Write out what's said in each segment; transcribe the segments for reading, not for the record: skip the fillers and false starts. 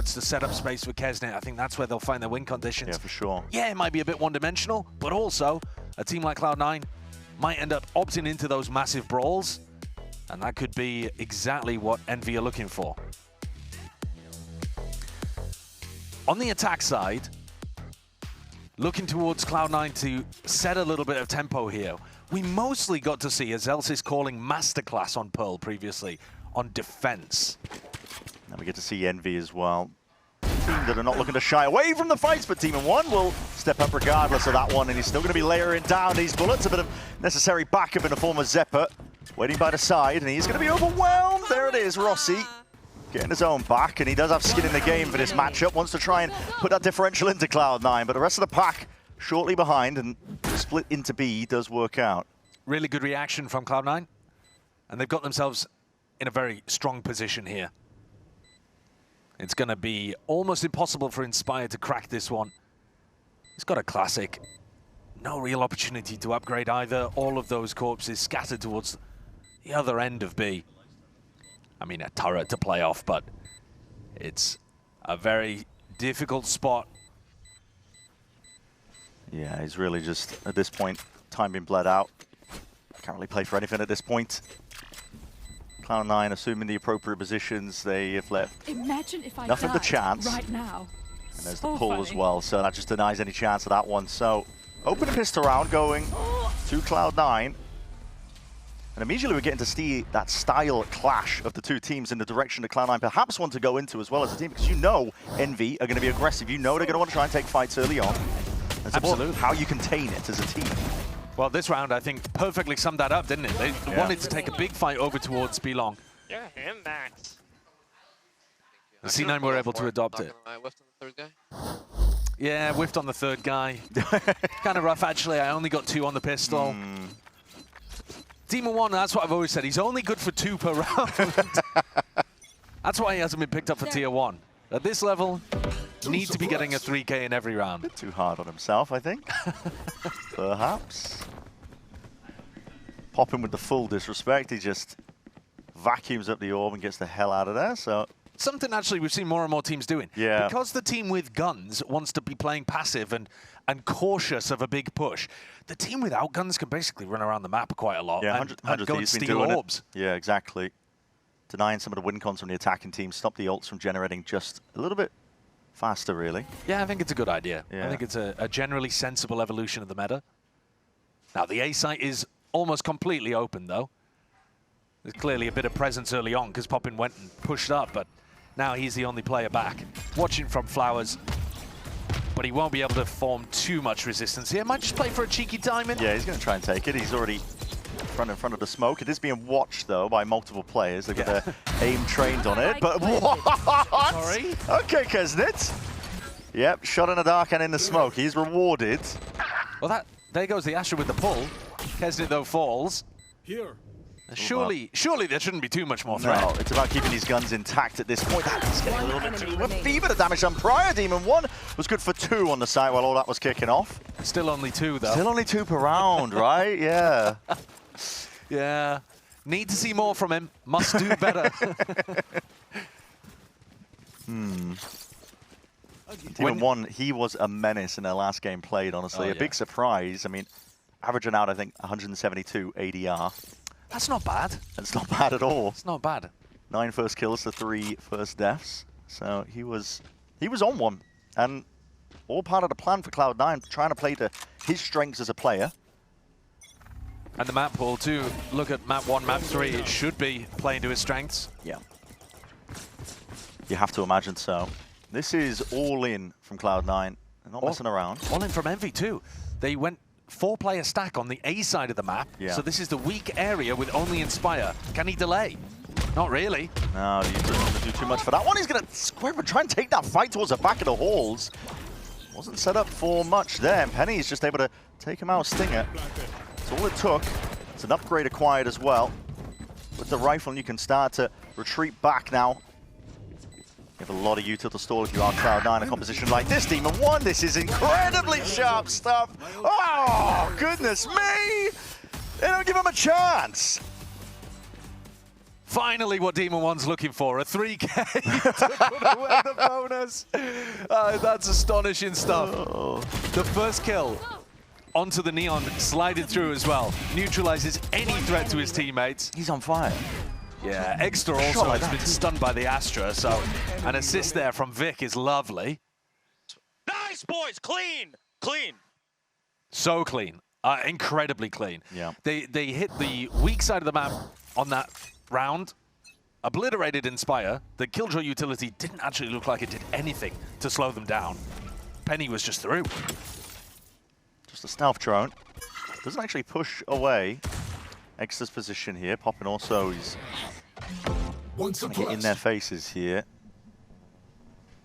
forwards to set up space for Kesnet. I think that's where they'll find their win conditions. Yeah, for sure. Yeah, it might be a bit one-dimensional, but also a team like Cloud9 might end up opting into those massive brawls, and that could be exactly what Envy are looking for. On the attack side, looking towards Cloud9 to set a little bit of tempo here. We mostly got to see, as Elsis calling masterclass on Pearl previously, on defense. And we get to see Envy as well. Team that are not looking to shy away from the fights, but Team 1 will step up regardless of that one, and he's still going to be layering down these bullets. A bit of necessary backup in the form of Zephyr, waiting by the side, and he's going to be overwhelmed. There it is, Rossi getting his own back, and he does have skin in the game for this matchup. Wants to try and put that differential into Cloud9, but the rest of the pack shortly behind, and the split into B does work out. Really good reaction from Cloud9, and they've got themselves in a very strong position here. It's going to be almost impossible for Inspire to crack this one. He's got a classic. No real opportunity to upgrade either. All of those corpses scattered towards the other end of B. I mean, a turret to play off, but it's a very difficult spot. Yeah, he's really just, at this point, time being bled out. Can't really play for anything at this point. Cloud9 assuming the appropriate positions. They have left Imagine if I nothing but chance. Right now. And there's the pull as well, so that just denies any chance of that one. So, open pistol round going to Cloud9. And immediately we're getting to see that style clash of the two teams in the direction that Cloud9 perhaps want to go into as well as a team, because you know Envy are going to be aggressive. You know they're going to want to try and take fights early on. It's about how you contain it as a team. Well, this round, I think, perfectly summed that up, didn't it? They wanted to take a big fight over towards Belong. Yeah, him, Max. The C9 were able to adopt it. I whiffed on the third guy. Yeah, whiffed on the third guy. Kind of rough, actually. I only got 2 on the pistol. Demon 1, that's what I've always said. He's only good for 2 per round. That's why he hasn't been picked up for Tier 1. At this level, need to be getting a 3K in every round. Bit too hard on himself, I think. Perhaps. Popping with the full disrespect, he just vacuums up the orb and gets the hell out of there. So something actually we've seen more and more teams doing. Yeah. Because the team with guns wants to be playing passive and cautious of a big push, the team without guns can basically run around the map quite a lot and go and steal orbs. Yeah, exactly. Denying some of the win cons from the attacking team, stop the ults from generating just a little bit faster, really. Yeah, I think it's a good idea. Yeah. I think it's a generally sensible evolution of the meta. Now, the A site is almost completely open, though. There's clearly a bit of presence early on because Poppin went and pushed up, but now he's the only player back. Watching from Flowers, but he won't be able to form too much resistance here. Might just play for a cheeky diamond. Yeah, he's going to try and take it. He's already in front of the smoke. It is being watched, though, by multiple players. They've got their aim trained on it, but what? Sorry? Okay, Kesnet. Yep, shot in the dark and in the smoke. He's rewarded. Well, there goes the Asher with the pull. Kesnet, though, falls. Here. Surely there shouldn't be too much more threat. No, it's about keeping these guns intact at this point. That is getting a little bit too with fever. The damage done prior. Demon 1 was good for 2 on the site while all that was kicking off. Still only 2, though. Still only 2 per round, right? Yeah. Yeah. Need to see more from him. Must do better. Demon 1, he was a menace in their last game played, honestly. A big surprise. I mean, averaging out, I think, 172 ADR. That's not bad. That's not bad at all. It's not bad. 9 first kills to 3 first deaths. So he was on one. And all part of the plan for Cloud9, trying to play to his strengths as a player. And the map pool, too. Look at map 1, map 3. It should be playing to his strengths. Yeah. You have to imagine so. This is all in from Cloud9. They're not messing around. All in from Envy, too. They went 4-player stack on the A side of the map. Yeah. So this is the weak area with only Inspire. Can he delay? Not really. No, he doesn't want to do too much for that one. He's going to square and try and take that fight towards the back of the halls. Wasn't set up for much there. And Penny's just able to take him out, Stinger. That's all it took. It's an upgrade acquired as well. With the rifle, and you can start to retreat back now. You have a lot of util to stall if you are Cloud9 in a composition like this. Demon 1, this is incredibly sharp stuff. Oh, goodness me! They don't give him a chance. Finally, what Demon One's looking for, a 3K to put away the bonus. That's astonishing stuff. The first kill onto the Neon, slided through as well. Neutralizes any threat to his teammates. He's on fire. Yeah, Extra also has been stunned by the Astra, so an assist there from Vic is lovely. Nice, boys, clean, clean. So clean, incredibly clean. Yeah. They hit the weak side of the map on that round, obliterated Inspire. The Killjoy utility didn't actually look like it did anything to slow them down. Penny was just through. Just a stealth drone. Doesn't actually push away Extra's position here. Poppin also is in their faces here.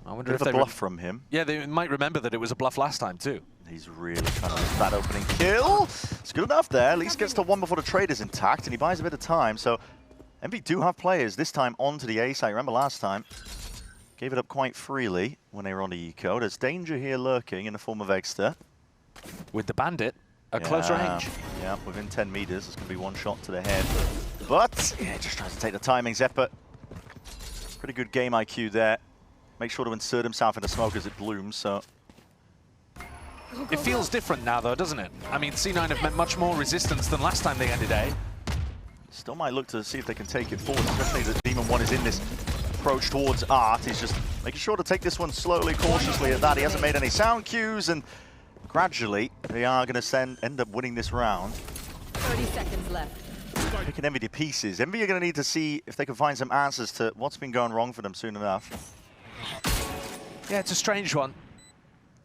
I wonder if Bit of they a bluff from him. Yeah, they might remember that it was a bluff last time too. He's really trying to miss that opening kill. It's good enough there. At least gets to one before the trade is intact, and he buys a bit of time. So Envy do have players this time onto the A site. Remember last time, gave it up quite freely when they were on the eco. There's danger here lurking in the form of Extra. With the Bandit at close range. Yeah, within 10 meters. It's going to be one shot to the head. But yeah, just tries to take the timing. Zephyr, pretty good game IQ there. Make sure to insert himself in the smoke as it blooms, so. It feels different now though, doesn't it? I mean, C9 have met much more resistance than last time they ended A. Still might look to see if they can take it forward, especially that Demon One is in this approach towards Art. He's just making sure to take this one slowly, cautiously at that. He hasn't made any sound cues, and gradually they are going to end up winning this round. 30 seconds left. Picking Envy to pieces. Envy are going to need to see if they can find some answers to what's been going wrong for them soon enough. Yeah, it's a strange one.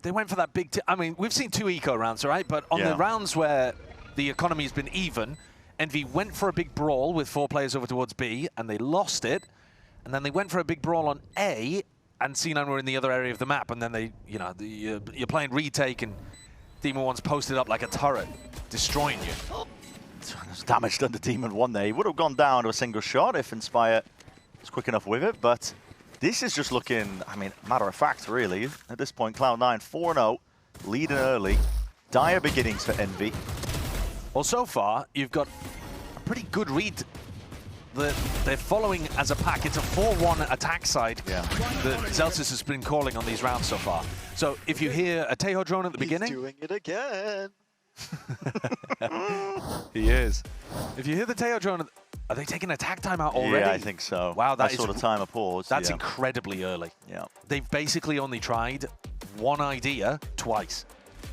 They went for that big... I mean, we've seen 2 eco rounds, right? But on the rounds where the economy's been even, Envy went for a big brawl with 4 players over towards B, and they lost it. And then they went for a big brawl on A, and C9 were in the other area of the map. And then they, you know, you're playing retake, and Demon One's posted up like a turret, destroying you. There's damage done to Demon One there. He would have gone down to a single shot if Inspire was quick enough with it, but this is just looking, I mean, matter of fact, really. At this point, Cloud9 4-0, leading early. Dire beginnings for Envy. Well, so far, you've got a pretty good read that they're following as a pack. It's a 4-1 attack side that Zelsis has been calling on these rounds so far. So if you hear a Tejo drone at the beginning... He's doing it again. He is. If you hear the Tejo drone... Are they taking attack timeout already? Yeah, I think so. Wow, that sort of time of pause. That's incredibly early. Yeah. They've basically only tried one idea twice.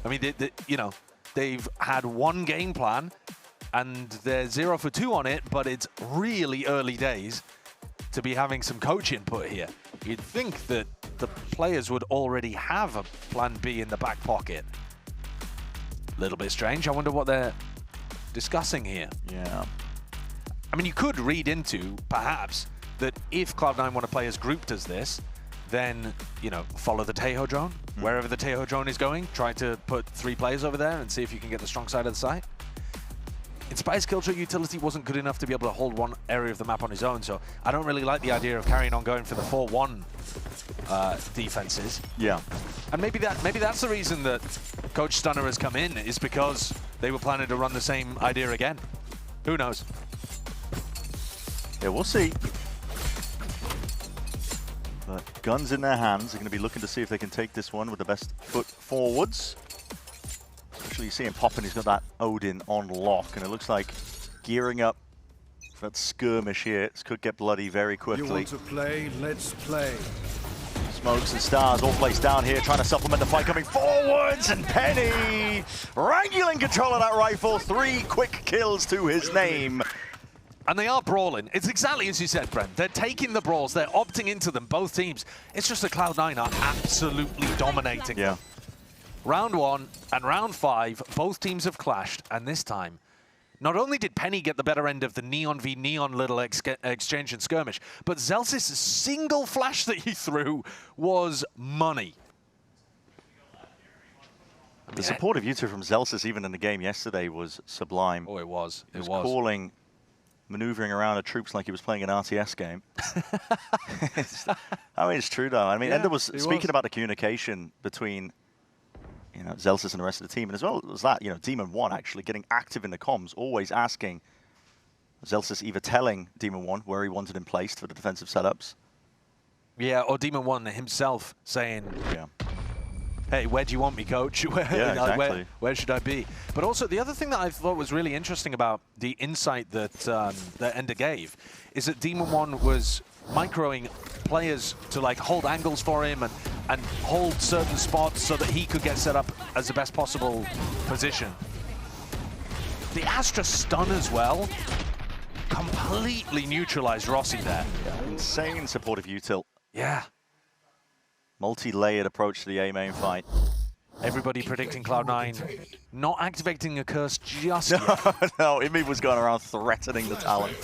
I mean, you know, they've had one game plan, and they're 0 for 2 on it, but it's really early days to be having some coach input here. You'd think that the players would already have a plan B in the back pocket. A little bit strange. I wonder what they're discussing here. Yeah. I mean, you could read into, perhaps, that if Cloud9 want to play as grouped as this, then, you know, follow the Tejo drone. Wherever the Tejo drone is going, try to put 3 players over there and see if you can get the strong side of the site. Inspire's Killjoy utility wasn't good enough to be able to hold one area of the map on his own, so I don't really like the idea of carrying on going for the 4-1 defenses. Yeah. And maybe that's the reason that Coach Stunner has come in, is because they were planning to run the same idea again. Who knows? Yeah, we'll see. But guns in their hands. They're going to be looking to see if they can take this one with the best foot forwards. Actually, you see him popping. He's got that Odin on lock, and it looks like gearing up for that skirmish here. This could get bloody very quickly. You want to play? Let's play. Smokes and Stars all placed down here, trying to supplement the fight coming forwards, and Penny wrangling control of that rifle. 3 quick kills to his name. And they are brawling. It's exactly as you said, Brent. They're taking the brawls. They're opting into them, both teams. It's just that Cloud9 are absolutely dominating. Yeah. Round 1 and round 5, both teams have clashed. And this time, not only did Penny get the better end of the Neon v Neon little exchange and skirmish, but Zelsis' single flash that he threw was money. The support of U2 from Zelsis, even in the game yesterday, was sublime. Oh, it was. He was calling, maneuvering around the troops like he was playing an RTS game. I mean, it's true, though. I mean, Yeah, Ender was speaking about the communication between, you know, Zelsis and the rest of the team, and as well as that, you know, Demon One actually getting active in the comms, always asking Zelsis either telling Demon One where he wanted him placed for the defensive setups. Yeah, or Demon One himself saying, Yeah. hey, where do you want me, coach? Yeah, exactly. Where should I be? But also, the other thing that I thought was really interesting about the insight that that Ender gave is that Demon One was microing players to like hold angles for him and hold certain spots so that he could get set up as the best possible position. The Astra stun as well completely neutralized Rossi there. Yeah, insane supportive util. Yeah. Multi-layered approach to the A main fight. Everybody predicting Cloud9 not activating a curse just yet. No, Imi was going around threatening the talent.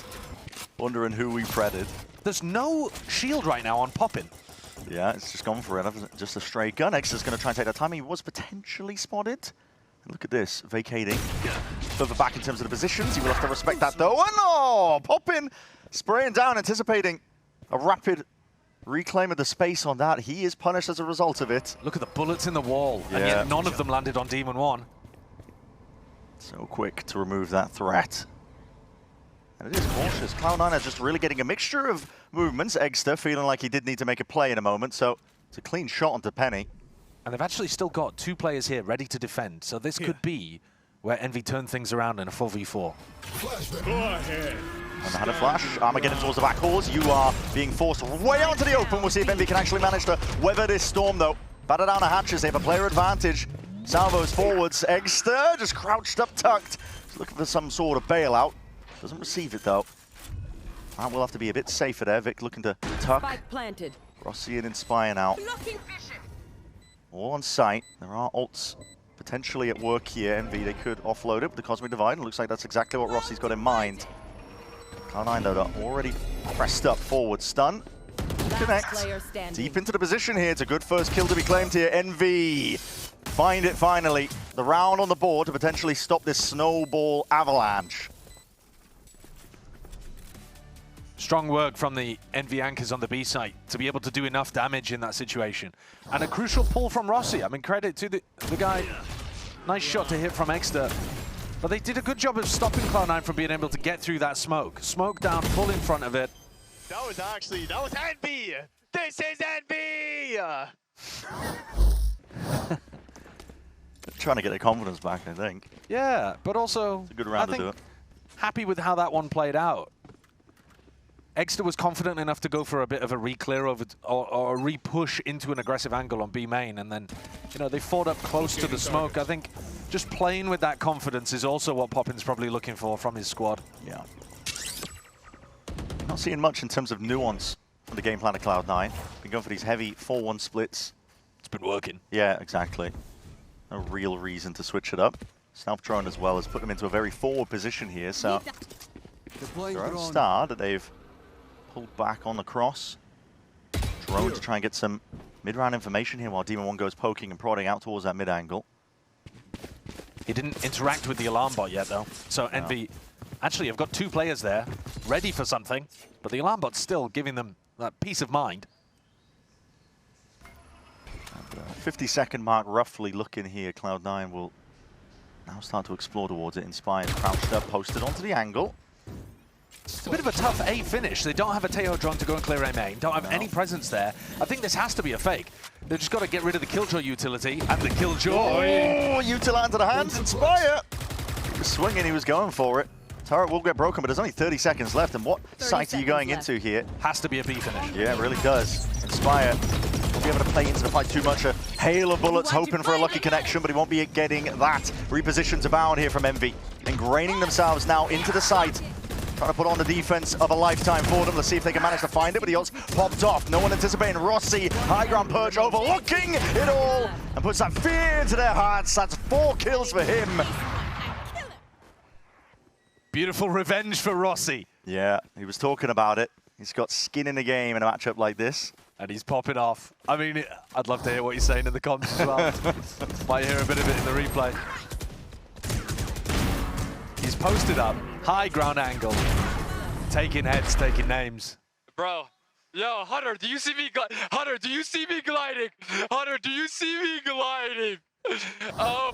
Wondering who we predded. There's no shield right now on Poppin. Yeah, it's just gone for it. Just a stray gun. X is going to try and take that time. He was potentially spotted. And look at this, vacating. Further back in terms of the positions. He will have to respect that though. Oh no! Poppin spraying down, anticipating a rapid reclaim of the space on that. He is punished as a result of it. Look at the bullets in the wall, yeah. And yet none of them landed on Demon One. So quick to remove that threat. And it is cautious. Cloud9 are just really getting a mixture of movements. Eggster feeling like he did need to make a play in a moment, so it's a clean shot onto Penny. And they've actually still got 2 players here ready to defend, so this could be where Envy turn things around in a 4v4. Go ahead. And the hand of flash, Armageddon towards the back horse. You are being forced way out to the open. We'll see if Envy can actually manage to weather this storm though. Batter down the hatches, they have a player advantage. Salvos forwards, Eggster just crouched up tucked. He's looking for some sort of bailout. Doesn't receive it though. And we'll have to be a bit safer there. Vic looking to tuck. Spike planted. Rossi and Inspire now. All on site. There are ults potentially at work here. Envy, they could offload it with the Cosmic Divide. And it looks like that's exactly what Rossi's got in mind. Cloud9 though, they're already pressed up forward. Stun. Connect. Deep into the position here. It's a good first kill to be claimed here. Envy find it finally. The round on the board to potentially stop this snowball avalanche. Strong work from the Envy anchors on the B site to be able to do enough damage in that situation. And a crucial pull from Rossi. I mean, credit to the guy. Nice shot to hit from Eggster. But they did a good job of stopping Cloud9 from being able to get through that smoke. Smoke down, pull in front of it. That was Envy! This is Envy! Trying to get their confidence back, I think. Yeah, but also, It's a good round I to do think it. happy with how that one played out. Eggster was confident enough to go for a bit of a re-clear over or a re-push into an aggressive angle on B main, and then, you know, they fought up close to the smoke. I think just playing with that confidence is also what Poppin's probably looking for from his squad. Yeah. Not seeing much in terms of nuance from the game plan of Cloud9. Been going for these heavy 4-1 splits. It's been working. Yeah, exactly. No real reason to switch it up. Stealth drone as well has put them into a very forward position here, so their own star that they've pulled back on the cross. Drone to try and get some mid-round information here while Demon One goes poking and prodding out towards that mid-angle. He didn't interact with the alarm bot yet, though. So Envy, actually, I've got 2 players there, ready for something, but the alarm bot's still giving them that peace of mind. 50-second mark roughly looking here. Cloud9 will now start to explore towards it. Inspired, crouched up, posted onto the angle. It's a bit of a tough A finish. They don't have a Teo drone to go and clear A main. Don't have any presence there. I think this has to be a fake. They've just got to get rid of the Killjoy utility and the Killjoy. Oh, util into the hands. Inspire. He was swinging. He was going for it. Turret will get broken, but there's only 30 seconds left. And what site are you going into here? Has to be a B finish. Yeah, it really does. Inspire won't be able to play into the fight too much. A hail of bullets, hoping for a lucky connection, but he won't be getting that. Reposition to bound here from Envy. Ingraining themselves now into the site. Trying to put on the defense of a lifetime for them. Let's see if they can manage to find it, but the odds popped off. No one anticipating Rossi. High ground perch overlooking it all and puts that fear into their hearts. That's 4 kills for him. Beautiful revenge for Rossi. Yeah, he was talking about it. He's got skin in the game in a matchup like this. And he's popping off. I mean, I'd love to hear what he's saying in the comms as well. Might hear a bit of it in the replay. He's posted up, high ground angle, taking heads, taking names. Bro, yo, Hunter, do you see me? Hunter, do you see me gliding? Hunter, do you see me gliding? Oh.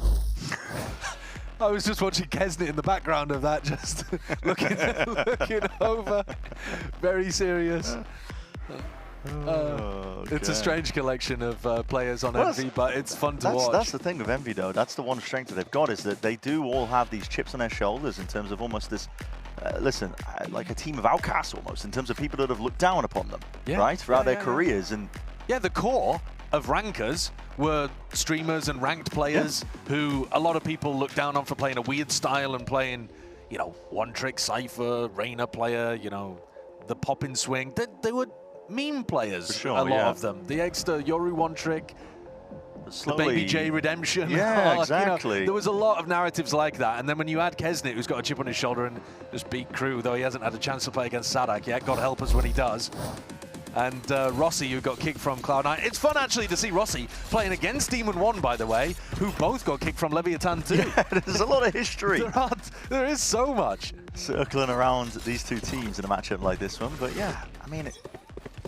I was just watching Kesnit in the background of that, just looking over, very serious. It's a strange collection of players on Envy, but it's fun to watch. That's the thing with Envy, though. That's the one strength that they've got, is that they do all have these chips on their shoulders in terms of almost this, like a team of outcasts almost, in terms of people that have looked down upon them, right, throughout their careers. And yeah, the core of rankers were streamers and ranked players who a lot of people look down on for playing a weird style and playing, you know, one-trick Cypher, Reina player, you know, the pop-in swing. They were meme players, sure, a lot of them. The Exter, Yoru one-trick, the Baby J redemption. Yeah, exactly. You know, there was a lot of narratives like that. And then when you add Kesnit, who's got a chip on his shoulder and just beat Crew, though he hasn't had a chance to play against Sadak yet, God help us when he does. And Rossi, who got kicked from Cloud9. It's fun, actually, to see Rossi playing against Demon One, by the way, who both got kicked from Leviathan, too. Yeah, there's a lot of history. There is so much. Circling around these two teams in a matchup like this one. But yeah, I mean,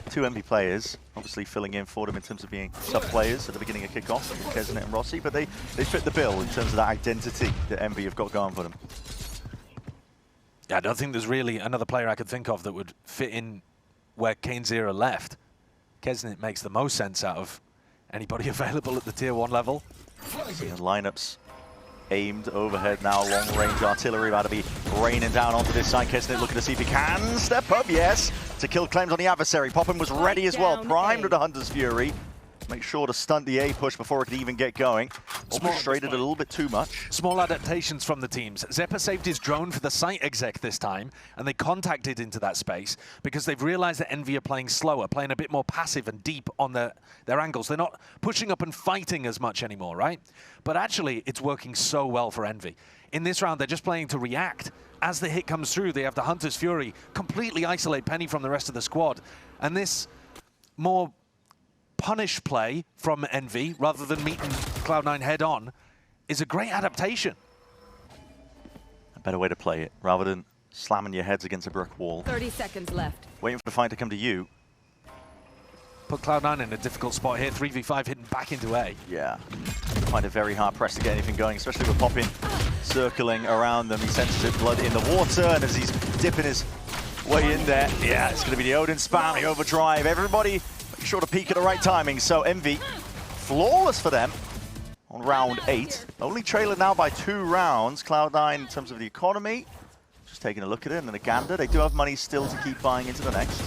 two Envy players, obviously filling in for them in terms of being sub-players at the beginning of kickoff, with Kesnit and Rossi, but they fit the bill in terms of that identity that Envy have got going for them. Yeah, I don't think there's really another player I could think of that would fit in where Kane Zero left. Kesnit makes the most sense out of anybody available at the tier 1 level. And lineups aimed overhead now, long-range artillery about to be raining down onto this side. Kesnit looking to see if he can step up, yes, to kill claims on the adversary. Poppin was ready as well, primed with the Hunter's Fury. Make sure to stunt the A push before it could even get going. Orchestrated a little bit too much. Small adaptations from the teams. Zeppa saved his drone for the site exec this time, and they contacted into that space because they've realized that Envy are playing slower, playing a bit more passive and deep on their angles. They're not pushing up and fighting as much anymore, right? But actually, it's working so well for Envy. In this round, they're just playing to react. As the hit comes through, they have the Hunter's Fury completely isolate Penny from the rest of the squad. And this more punish play from Envy, rather than meeting Cloud9 head-on, is a great adaptation. A better way to play it, rather than slamming your heads against a brick wall. 30 seconds left. Waiting for the fight to come to you. Put Cloud9 in a difficult spot here, 3v5 hitting back into A. Yeah, find it very hard pressed to get anything going, especially with Poppin circling around them. He senses his blood in the water, and as he's dipping his way in there, yeah, it's going to be the Odin spam, the overdrive. Everybody make sure to peak at the right timing. So Envy, flawless for them on round 8. Only trailing now by 2 rounds. Cloud9 in terms of the economy. Just taking a look at it and then a gander. They do have money still to keep buying into the next.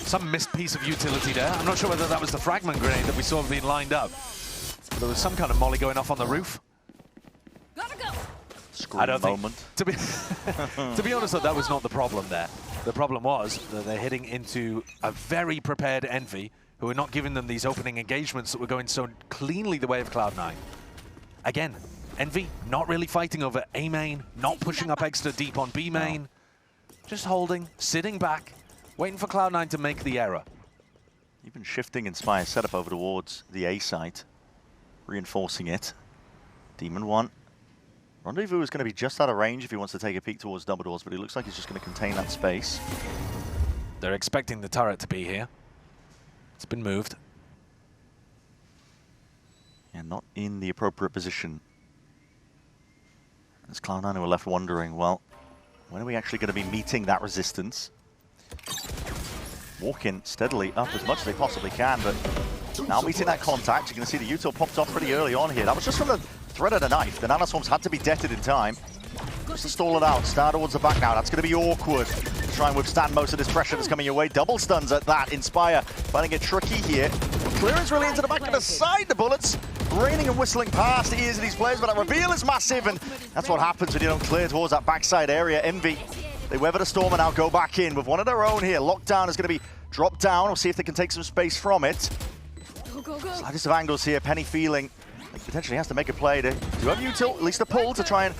Some missed piece of utility there. I'm not sure whether that was the fragment grenade that we saw being lined up. But there was some kind of molly going off on the roof. Gotta go. Scream moment. To be honest, though, that was not the problem there. The problem was that they're hitting into a very prepared Envy, who are not giving them these opening engagements that were going so cleanly the way of Cloud9. Again, Envy not really fighting over A main, not pushing up extra deep on B main, just holding, sitting back, waiting for Cloud9 to make the error. Even shifting Inspire setup over towards the A site, reinforcing it. Demon 1. Rendezvous is going to be just out of range if he wants to take a peek towards double doors, but he looks like he's just going to contain that space. They're expecting the turret to be here. It's been moved. And not in the appropriate position. As Cloud9 were left wondering, well, when are we actually going to be meeting that resistance? Walking steadily up as much as they possibly can, but now meeting that contact. You're going to see the util popped off pretty early on here. That was just from the thread of the knife. The nanoswarms had to be deaded in time. Just to stall it out. Star towards the back now. That's going to be awkward. Try and withstand most of this pressure that's coming your way. Double stuns at that. Inspire finding it tricky here. Clearance really into the back of the side. The bullets raining and whistling past the ears of these players, but that reveal is massive, and that's what happens when you don't clear towards that backside area. Envy, they weather the storm and now go back in with one of their own here. Lockdown is going to be dropped down. We'll see if they can take some space from it. Slightest of angles here. Penny feeling like potentially has to make a play to have util, at least a pull to try and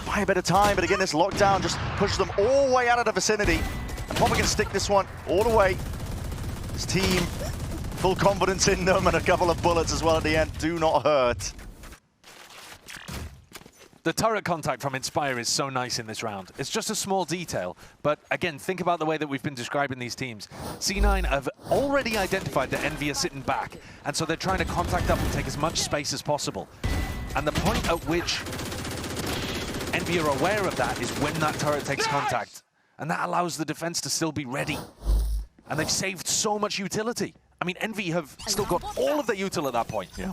buy a bit of time. But again, this lockdown just pushes them all the way out of the vicinity. And probably going to stick this one all the way. This team, full confidence in them, and a couple of bullets as well at the end do not hurt. The turret contact from Inspire is so nice in this round. It's just a small detail, but again, think about the way that we've been describing these teams. C9 have already identified that Envy are sitting back, and so they're trying to contact up and take as much space as possible. And the point at which Envy are aware of that is when that turret takes contact. And that allows the defense to still be ready. And they've saved so much utility. I mean, Envy have still got all of their util at that point. Yeah.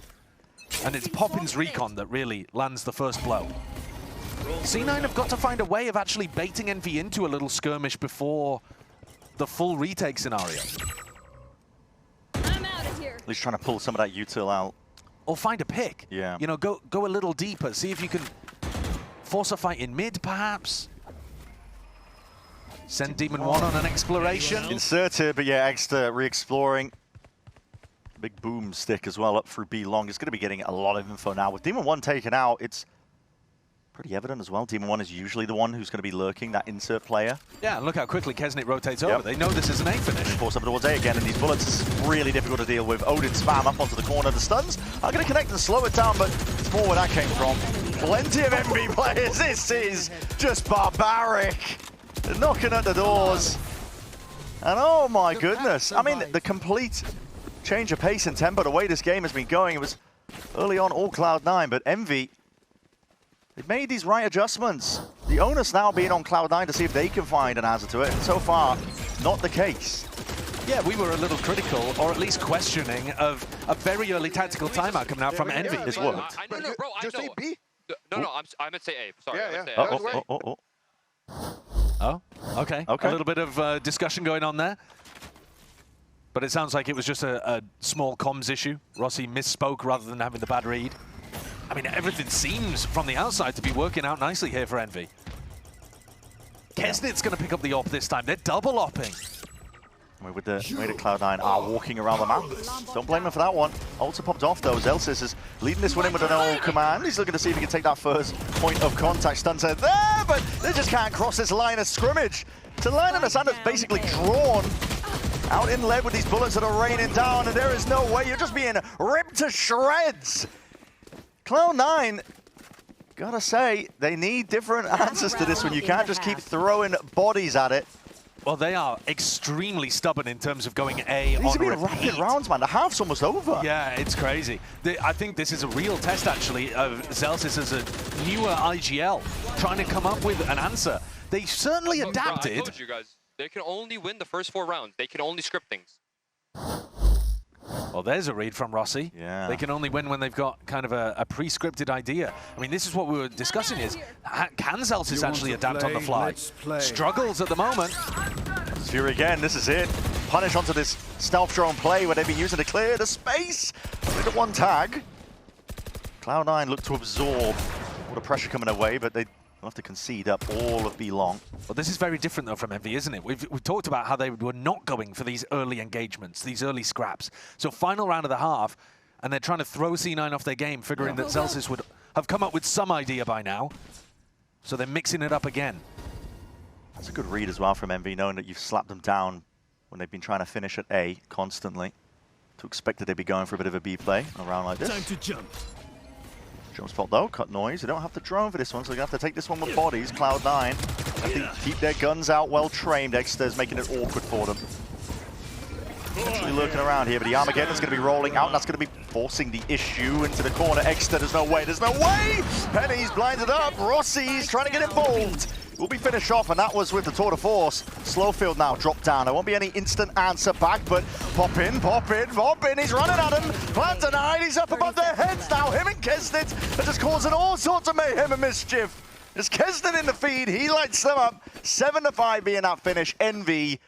And it's Poppin's recon that really lands the first blow. C9 have got to find a way of actually baiting Envy into a little skirmish before the full retake scenario. I'm out of here. At least trying to pull some of that util out. Or find a pick. Yeah. You know, go a little deeper. See if you can force a fight in mid, perhaps. Send Demon 1 on an exploration. Inserted, but yeah, Exeter re-exploring. Big boom stick as well up through B long. It's going to be getting a lot of info now. With Demon 1 taken out, it's pretty evident as well. Demon 1 is usually the one who's going to be lurking, that insert player. Yeah, and look how quickly Kesnit rotates over. They know this is an A finish. Force up towards A again, and these bullets is really difficult to deal with. Odin spam up onto the corner. The stuns are going to connect and slow it down, but it's more where that came from. Plenty of MB players. This is just barbaric. They're knocking at the doors. And oh my goodness. I mean, the complete change of pace and tempo, the way this game has been going, it was early on all Cloud9, but Envy, they've made these right adjustments. The onus now being on Cloud9 to see if they can find an answer to it, and so far, not the case. Yeah, we were a little critical, or at least questioning, of a very early tactical timeout coming out from Envy. It's worked. I know, bro, I Just know. say B. No, I meant to say A. Sorry, Yeah, I meant to say yeah. A. Oh, okay. Okay. A little bit of discussion going on there. But it sounds like it was just a small comms issue. Rossi misspoke rather than having the bad read. I mean, everything seems from the outside to be working out nicely here for Envy. Kesnit's going to pick up the op this time. They're double opping. With the way that Cloud9 are walking around the map. Don't blame him for that one. Ultra popped off though. Zelsis is leading this one in with an old command. He's looking to see if he can take that first point of contact. Stunter there, but they just can't cross this line of scrimmage. So Lion and Assanda's basically drawn out in lead with these bullets that are raining down, and there is no way. You're just being ripped to shreds. Cloud9, gotta say, they need different answers to this one. You can't just keep throwing bodies at it. Well, they are extremely stubborn in terms of going A on These are being repeat. rapid rounds, man. The half's almost over. Yeah, it's crazy. I think this is a real test, actually, of Zelsis as a newer IGL, trying to come up with an answer. They certainly Bro, adapted. I told you guys, they can only win the first 4 rounds. They can only script things. Well, there's a read from Rossi. Yeah. They can only win when they've got kind of a pre-scripted idea. I mean, this is what we were discussing is, can Zelsis actually adapt on the fly? Struggles at the moment. Fury again, this is it. Punish onto this stealth drone play where they've been using to clear the space. With the one tag. Cloud9 look to absorb all the pressure coming away, but they have to concede up all of B long. Well, this is very different, though, from Envy, isn't it? We've talked about how they were not going for these early engagements, these early scraps. So final round of the half, and they're trying to throw C9 off their game, figuring that Zelsis would have come up with some idea by now. So they're mixing it up again. That's a good read as well from Envy, knowing that you've slapped them down when they've been trying to finish at A constantly. To expect that they'd be going for a bit of a B play a round like this. Time to jump. Jump spot though, cut noise. They don't have the drone for this one, so they're going to have to take this one with bodies. Cloud9, I think, keep their guns out well trained. Exeter's making it awkward for them. Actually lurking around here, but the Armageddon's going to be rolling out, and that's going to be forcing the issue into the corner. Exeter, there's no way, there's no way! Penny's blinded up, Rossi's trying to get involved. Will be finished off, and that was with the tour de force. Slowfield now dropped down. There won't be any instant answer back, but pop in, pop in, pop in. He's running at him. Plan denied. He's up above their heads now. Him and Kesnit are just causing all sorts of mayhem and mischief. There's Kesnit in the feed. He lights them up. 7-5 being that finish. Envy.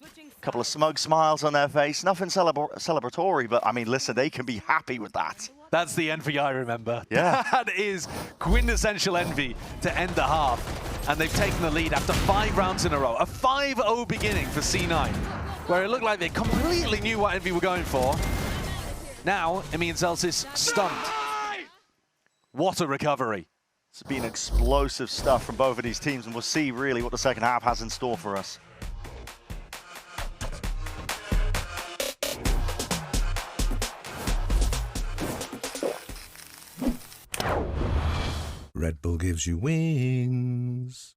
A couple of smug smiles on their face. Nothing celebratory, but I mean, listen, they can be happy with that. That's the Envy I remember. Yeah. That is quintessential Envy to end the half. And they've taken the lead after 5 rounds in a row. A 5-0 beginning for C9, where it looked like they completely knew what Envy were going for. Now, Emi and Zelsis stunned. What a recovery. It's been explosive stuff from both of these teams, and we'll see really what the second half has in store for us. Red Bull gives you wings.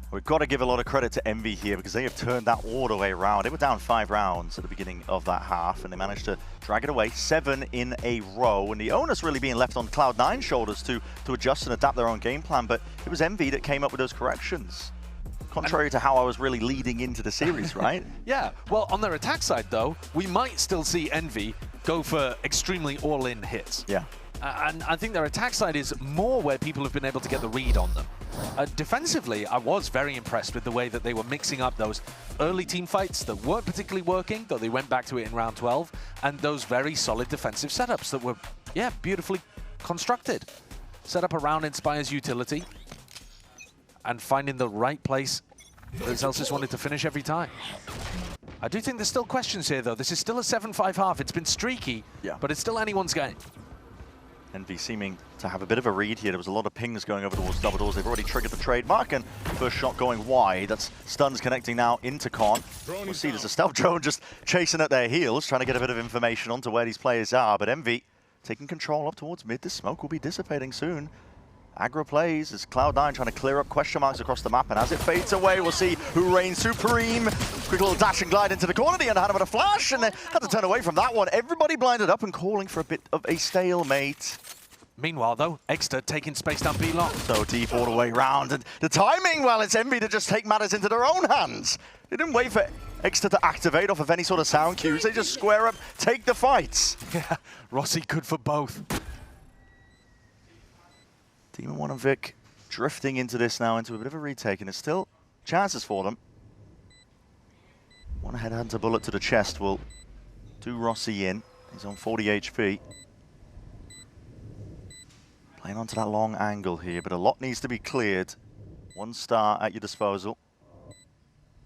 We've got to give a lot of credit to Envy here because they have turned that all the way around. They were down 5 rounds at the beginning of that half, and they managed to drag it away 7 in a row. And the onus really being left on Cloud9's shoulders to adjust and adapt their own game plan, but it was Envy that came up with those corrections. Contrary to how I was really leading into the series, right? Yeah, well, on their attack side, though, we might still see Envy go for extremely all-in hits. Yeah. And I think their attack side is more where people have been able to get the read on them. Defensively, I was very impressed with the way that they were mixing up those early team fights that weren't particularly working, though they went back to it in round 12, and those very solid defensive setups that were, yeah, beautifully constructed. Set up around Inspire's utility and finding the right place that Celsius wanted to finish every time. I do think there's still questions here, though. This is still a 7-5 half. It's been streaky, but it's still anyone's game. Envy seeming to have a bit of a read here. There was a lot of pings going over towards double doors. They've already triggered the trademark, and first shot going wide. That's stuns connecting now into Con. We'll see there's a stealth drone just chasing at their heels, trying to get a bit of information onto where these players are. But Envy taking control up towards mid. This smoke will be dissipating soon. Aggro plays as Cloud9 trying to clear up question marks across the map, and as it fades away, we'll see who reigns supreme. Quick little dash and glide into the corner. The underhand of a flash, and they had to turn away from that one. Everybody blinded up and calling for a bit of a stalemate. Meanwhile, though, Exeter taking space down B long. So deep all the way round, and the timing, well, it's Envy to just take matters into their own hands. They didn't wait for Exeter to activate off of any sort of sound cues. They just square up, take the fights. Yeah, Rossi good for both. Demon 1 and Vic drifting into this now, into a bit of a retake, and there's still chances for them. One headhunter bullet to the chest will do Rossi in. He's on 40 HP. Playing onto that long angle here, but a lot needs to be cleared. 1 star at your disposal.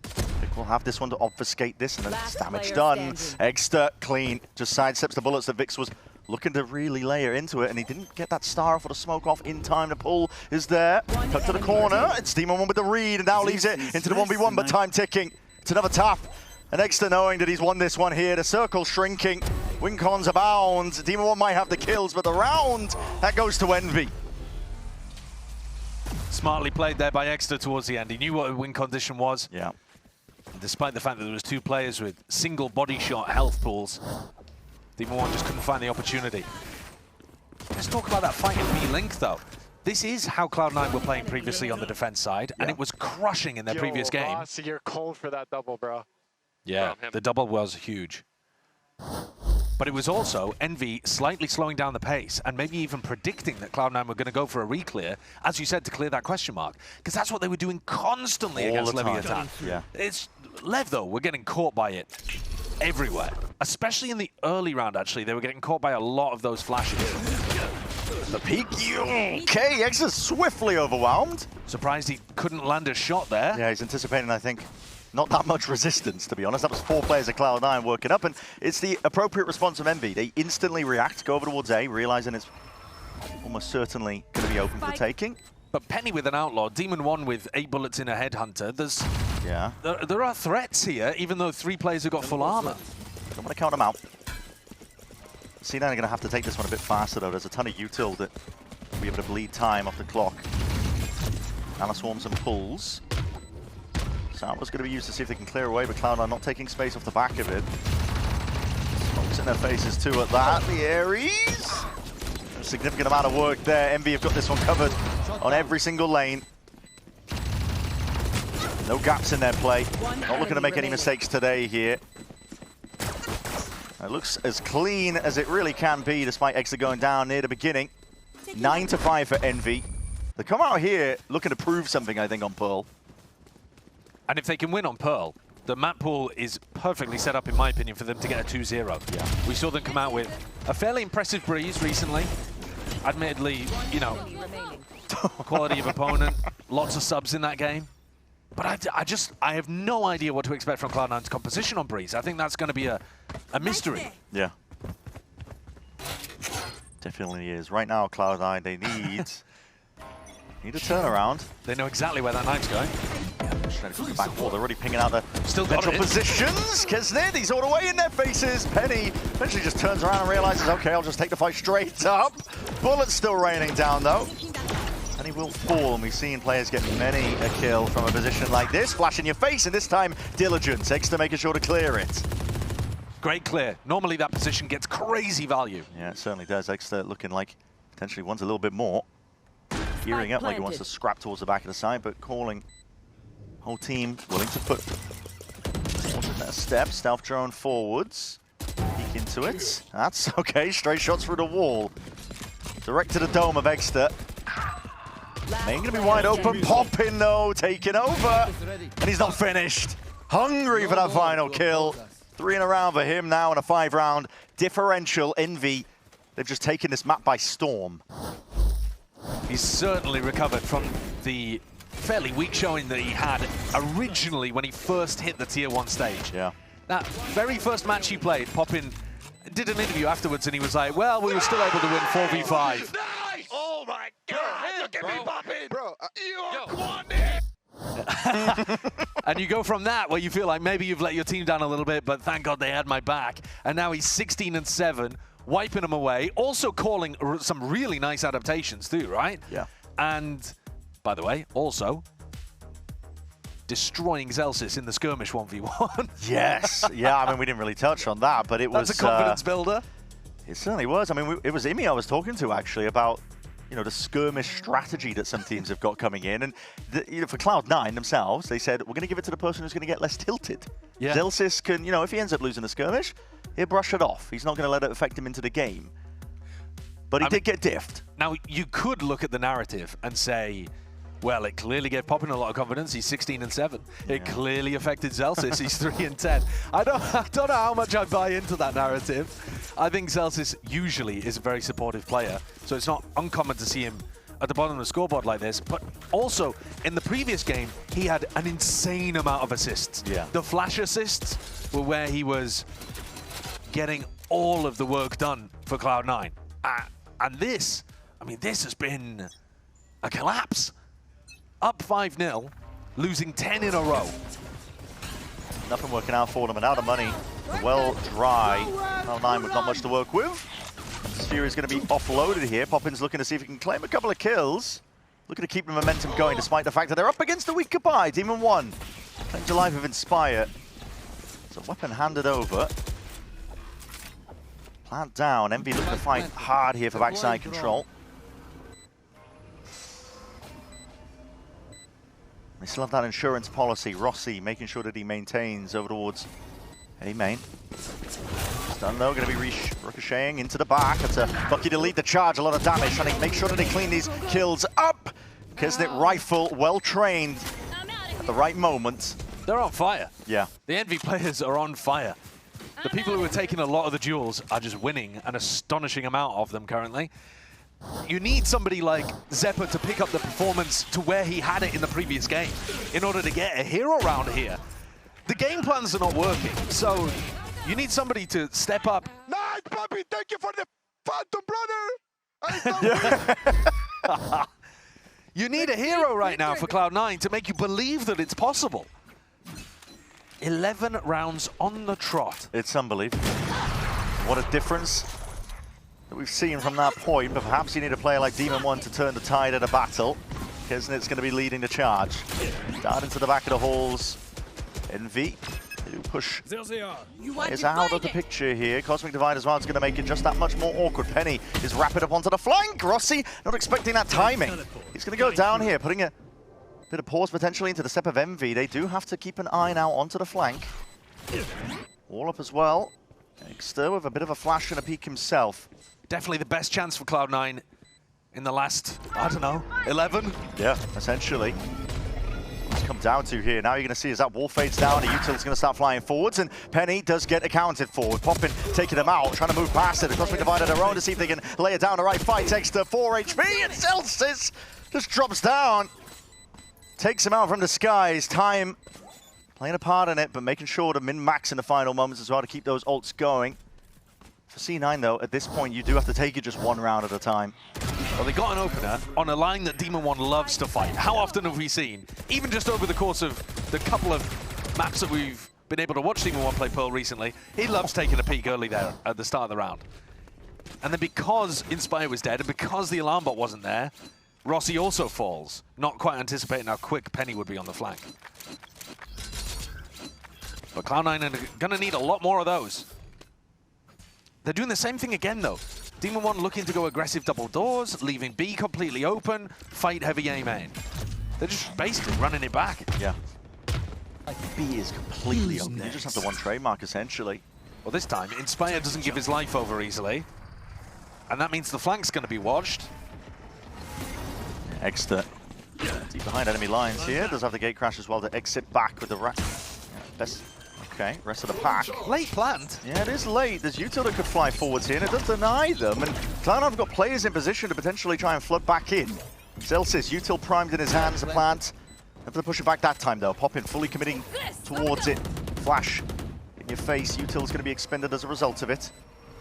Vic will have this one to obfuscate this, and then damage done. Exeter clean, just sidesteps the bullets that Vix was looking to really layer into it, and he didn't get that star off or the smoke off in time. The pull is there. Cut to the corner. It's Demon 1 with the read, and now leaves it into the 1v1, but time ticking. It's another tap. And Exeter knowing that he's won this one here. The circle shrinking. Win cons abound. Demon 1 might have the kills, but the round, that goes to Envy. Smartly played there by Exeter towards the end. He knew what a win condition was. Yeah. And despite the fact that there was 2 players with single body shot health pools, Demon 1 just couldn't find the opportunity. Let's talk about that fight in B-Link, though. This is how Cloud9 were playing previously on the defense side, and it was crushing in their previous game. Ross, you're cold for that double, bro. Yeah, the double was huge. But it was also Envy slightly slowing down the pace and maybe even predicting that Cloud9 were going to go for a re-clear, as you said, to clear that question mark. Because that's what they were doing constantly against Leviathan. Yeah. It's Lev, though, were getting caught by it everywhere. Especially in the early round, actually. They were getting caught by a lot of those flashes. The peak. Okay, Exeter's swiftly overwhelmed. Surprised he couldn't land a shot there. Yeah, he's anticipating, I think, not that much resistance, to be honest. That was 4 players at Cloud9 working up, and it's the appropriate response of Envy. They instantly react, go over towards A, realizing it's almost certainly going to be open for taking. But Penny with an outlaw, Demon 1 with 8 bullets in a headhunter. There are threats here, even though 3 players have got full armor. Don't want to count them out. C9 are going to have to take this one a bit faster, though. There's a ton of util that will be able to bleed time off the clock. Nana swarms and pulls. That was going to be used to see if they can clear away, but Cloud9 not taking space off the back of it. Smokes in their faces too at that. The Ares. A significant amount of work there. Envy have got this one covered on every single lane. No gaps in their play. Not looking to make any mistakes today here. It looks as clean as it really can be, despite Exeter going down near the beginning. 9-5 for Envy. They come out here looking to prove something, I think, on Pearl. And if they can win on Pearl, the map pool is perfectly set up, in my opinion, for them to get a 2-0. Yeah. We saw them come out with a fairly impressive Breeze recently. Admittedly, you know, quality of opponent, lots of subs in that game. But I have no idea what to expect from Cloud9's composition on Breeze. I think that's going to be a mystery. Yeah. Definitely is. Right now, Cloud9, they need a turnaround. They know exactly where that knife's going. Trying to come back wall. They're already pinging out the Still central positions. Kesnid, he's all the way in their faces. Penny eventually just turns around and realizes, okay, I'll just take the fight straight up. Bullets still raining down, though. And he will fall, and we've seen players get many a kill from a position like this. Flash in your face, and this time, Diligence. Exeter making sure to clear it. Great clear. Normally that position gets crazy value. Yeah, it certainly does. Exeter looking like potentially wants a little bit more. Gearing up like he wants to scrap towards the back of the side, but calling whole team willing to put a step. Stealth drone forwards. Peek into it. That's okay. Straight shots through the wall. Direct to the dome of Exeter. Main gonna be wide open. Popping though, taking over. And he's not finished. Hungry for that final kill. 3 in a round for him now in a 5-round differential. Envy, they've just taken this map by storm. He's certainly recovered from the fairly weak showing that he had originally when he first hit the Tier 1 stage. Yeah. That very first match he played, Poppin did an interview afterwards and he was like, well, we were still able to win 4v5. Nice! Oh my God! Look at me, Poppin! Bro, Come on, man! And you go from that where you feel like maybe you've let your team down a little bit, but thank God they had my back. And now he's 16-7, wiping them away. Also calling some really nice adaptations too, right? Yeah. And by the way, also destroying Zelsis in the skirmish 1v1. Yes. Yeah, I mean, we didn't really touch on that, but it was... That's a confidence builder. It certainly was. I mean, it was Imi I was talking to, actually, about, you know, the skirmish strategy that some teams have got coming in. And, you know, for Cloud9 themselves, they said, we're going to give it to the person who's going to get less tilted. Yeah. Zelsis can, you know, if he ends up losing the skirmish, he'll brush it off. He's not going to let it affect him into the game. But he did get diffed. Now, you could look at the narrative and say, well, it clearly gave Poppin a lot of confidence. He's 16-7. It clearly affected Zelsis. He's 3-10. I don't know how much I buy into that narrative. I think Zelsis usually is a very supportive player, so it's not uncommon to see him at the bottom of the scoreboard like this. But also, in the previous game, he had an insane amount of assists. Yeah. The flash assists were where he was getting all of the work done for Cloud9. And this, I mean, this has been a collapse. Up 5-0, losing 10 in a row. Nothing working out for them, and out of money. Well dry. Cloud9 with not much to work with. Sphere is going to be offloaded here. Poppin's looking to see if he can claim a couple of kills. Looking to keep the momentum going, despite the fact that they're up against a weaker buy. Demon 1 playing to life with Inspire. So weapon handed over. Plant down. Envy looking to fight hard here for backside control. They still have that insurance policy. Rossi making sure that he maintains over towards A main. Stun though, going to be ricocheting into the back. It's a lucky to lead the charge, a lot of damage. Trying to make sure that they clean these kills up. Kisnet rifle, well trained at the right moment. They're on fire. Yeah. The Envy players are on fire. The people who are taking a lot of the duels are just winning an astonishing amount of them currently. You need somebody like Zeppa to pick up the performance to where he had it in the previous game in order to get a hero round here. The game plans are not working, so you need somebody to step up. Nice, Bobby! Thank you for the Phantom, brother! You need a hero right now for Cloud9 to make you believe that it's possible. 11 rounds on the trot. It's unbelievable. What a difference that we've seen from that point, but perhaps you need a player like Demon 1 to turn the tide of the battle. Kisnet's going to be leading the charge. Down into the back of the halls. Envy, they do push There they are. is out of the picture here. Cosmic Divide as well is going to make it just that much more awkward. Penny is wrapping up onto the flank. Rossi not expecting that timing. He's going to go down here, putting a bit of pause potentially into the step of Envy. They do have to keep an eye now onto the flank. All up as well. Exter with a bit of a flash and a peek himself. Definitely the best chance for Cloud9 in the last, I don't know, 11? Yeah, essentially. It's come down to here. Now you're going to see as that wall fades down, the Util's going to start flying forwards, and Penny does get accounted for. Poppin taking them out, trying to move past it. The Cosmic Divide their own to see if they can lay it down the right fight. Extra 4 HP, and Celsius just drops down. Takes him out from the skies. Time playing a part in it, but making sure to min-max in the final moments as well to keep those ults going. For C9, though, at this point, you do have to take it just one round at a time. Well, they got an opener on a line that Demon One loves to fight. How often have we seen, even just over the course of the couple of maps that we've been able to watch Demon One play Pearl recently, he loves taking a peek early there at the start of the round. And then because Inspire was dead and because the alarm bot wasn't there, Rossi also falls, not quite anticipating how quick Penny would be on the flank. But Cloud9 are going to need a lot more of those. They're doing the same thing again, though. Demon One looking to go aggressive double doors, leaving B completely open, fight heavy A main. They're just basically running it back. Yeah. B is completely open. You just have the one trademark, essentially. Well, this time, Inspire doesn't give his life over easily. And that means the flank's going to be watched. Exter deep behind enemy lines here. Does have the gate crash as well to exit back with the best. Okay, rest of the pack. Late plant. Yeah, it is late. There's Util that could fly forwards here, and it does deny them. And Cloud9 have got players in position to potentially try and flood back in. Celsius, Util primed in his hands, the plant. Have to push it back that time, though. Poppin fully committing towards it. Flash in your face. Util's going to be expended as a result of it.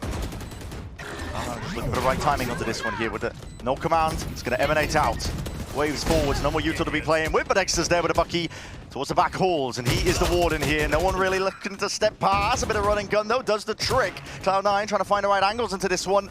Just looking for the right timing onto this one here with the no command. It's going to emanate out. Waves forwards, no more Util to be playing with, but Exter's there with a Bucky towards the back halls, and he is the warden here. No one really looking to step past. A bit of running gun, though, does the trick. Cloud9 trying to find the right angles into this one.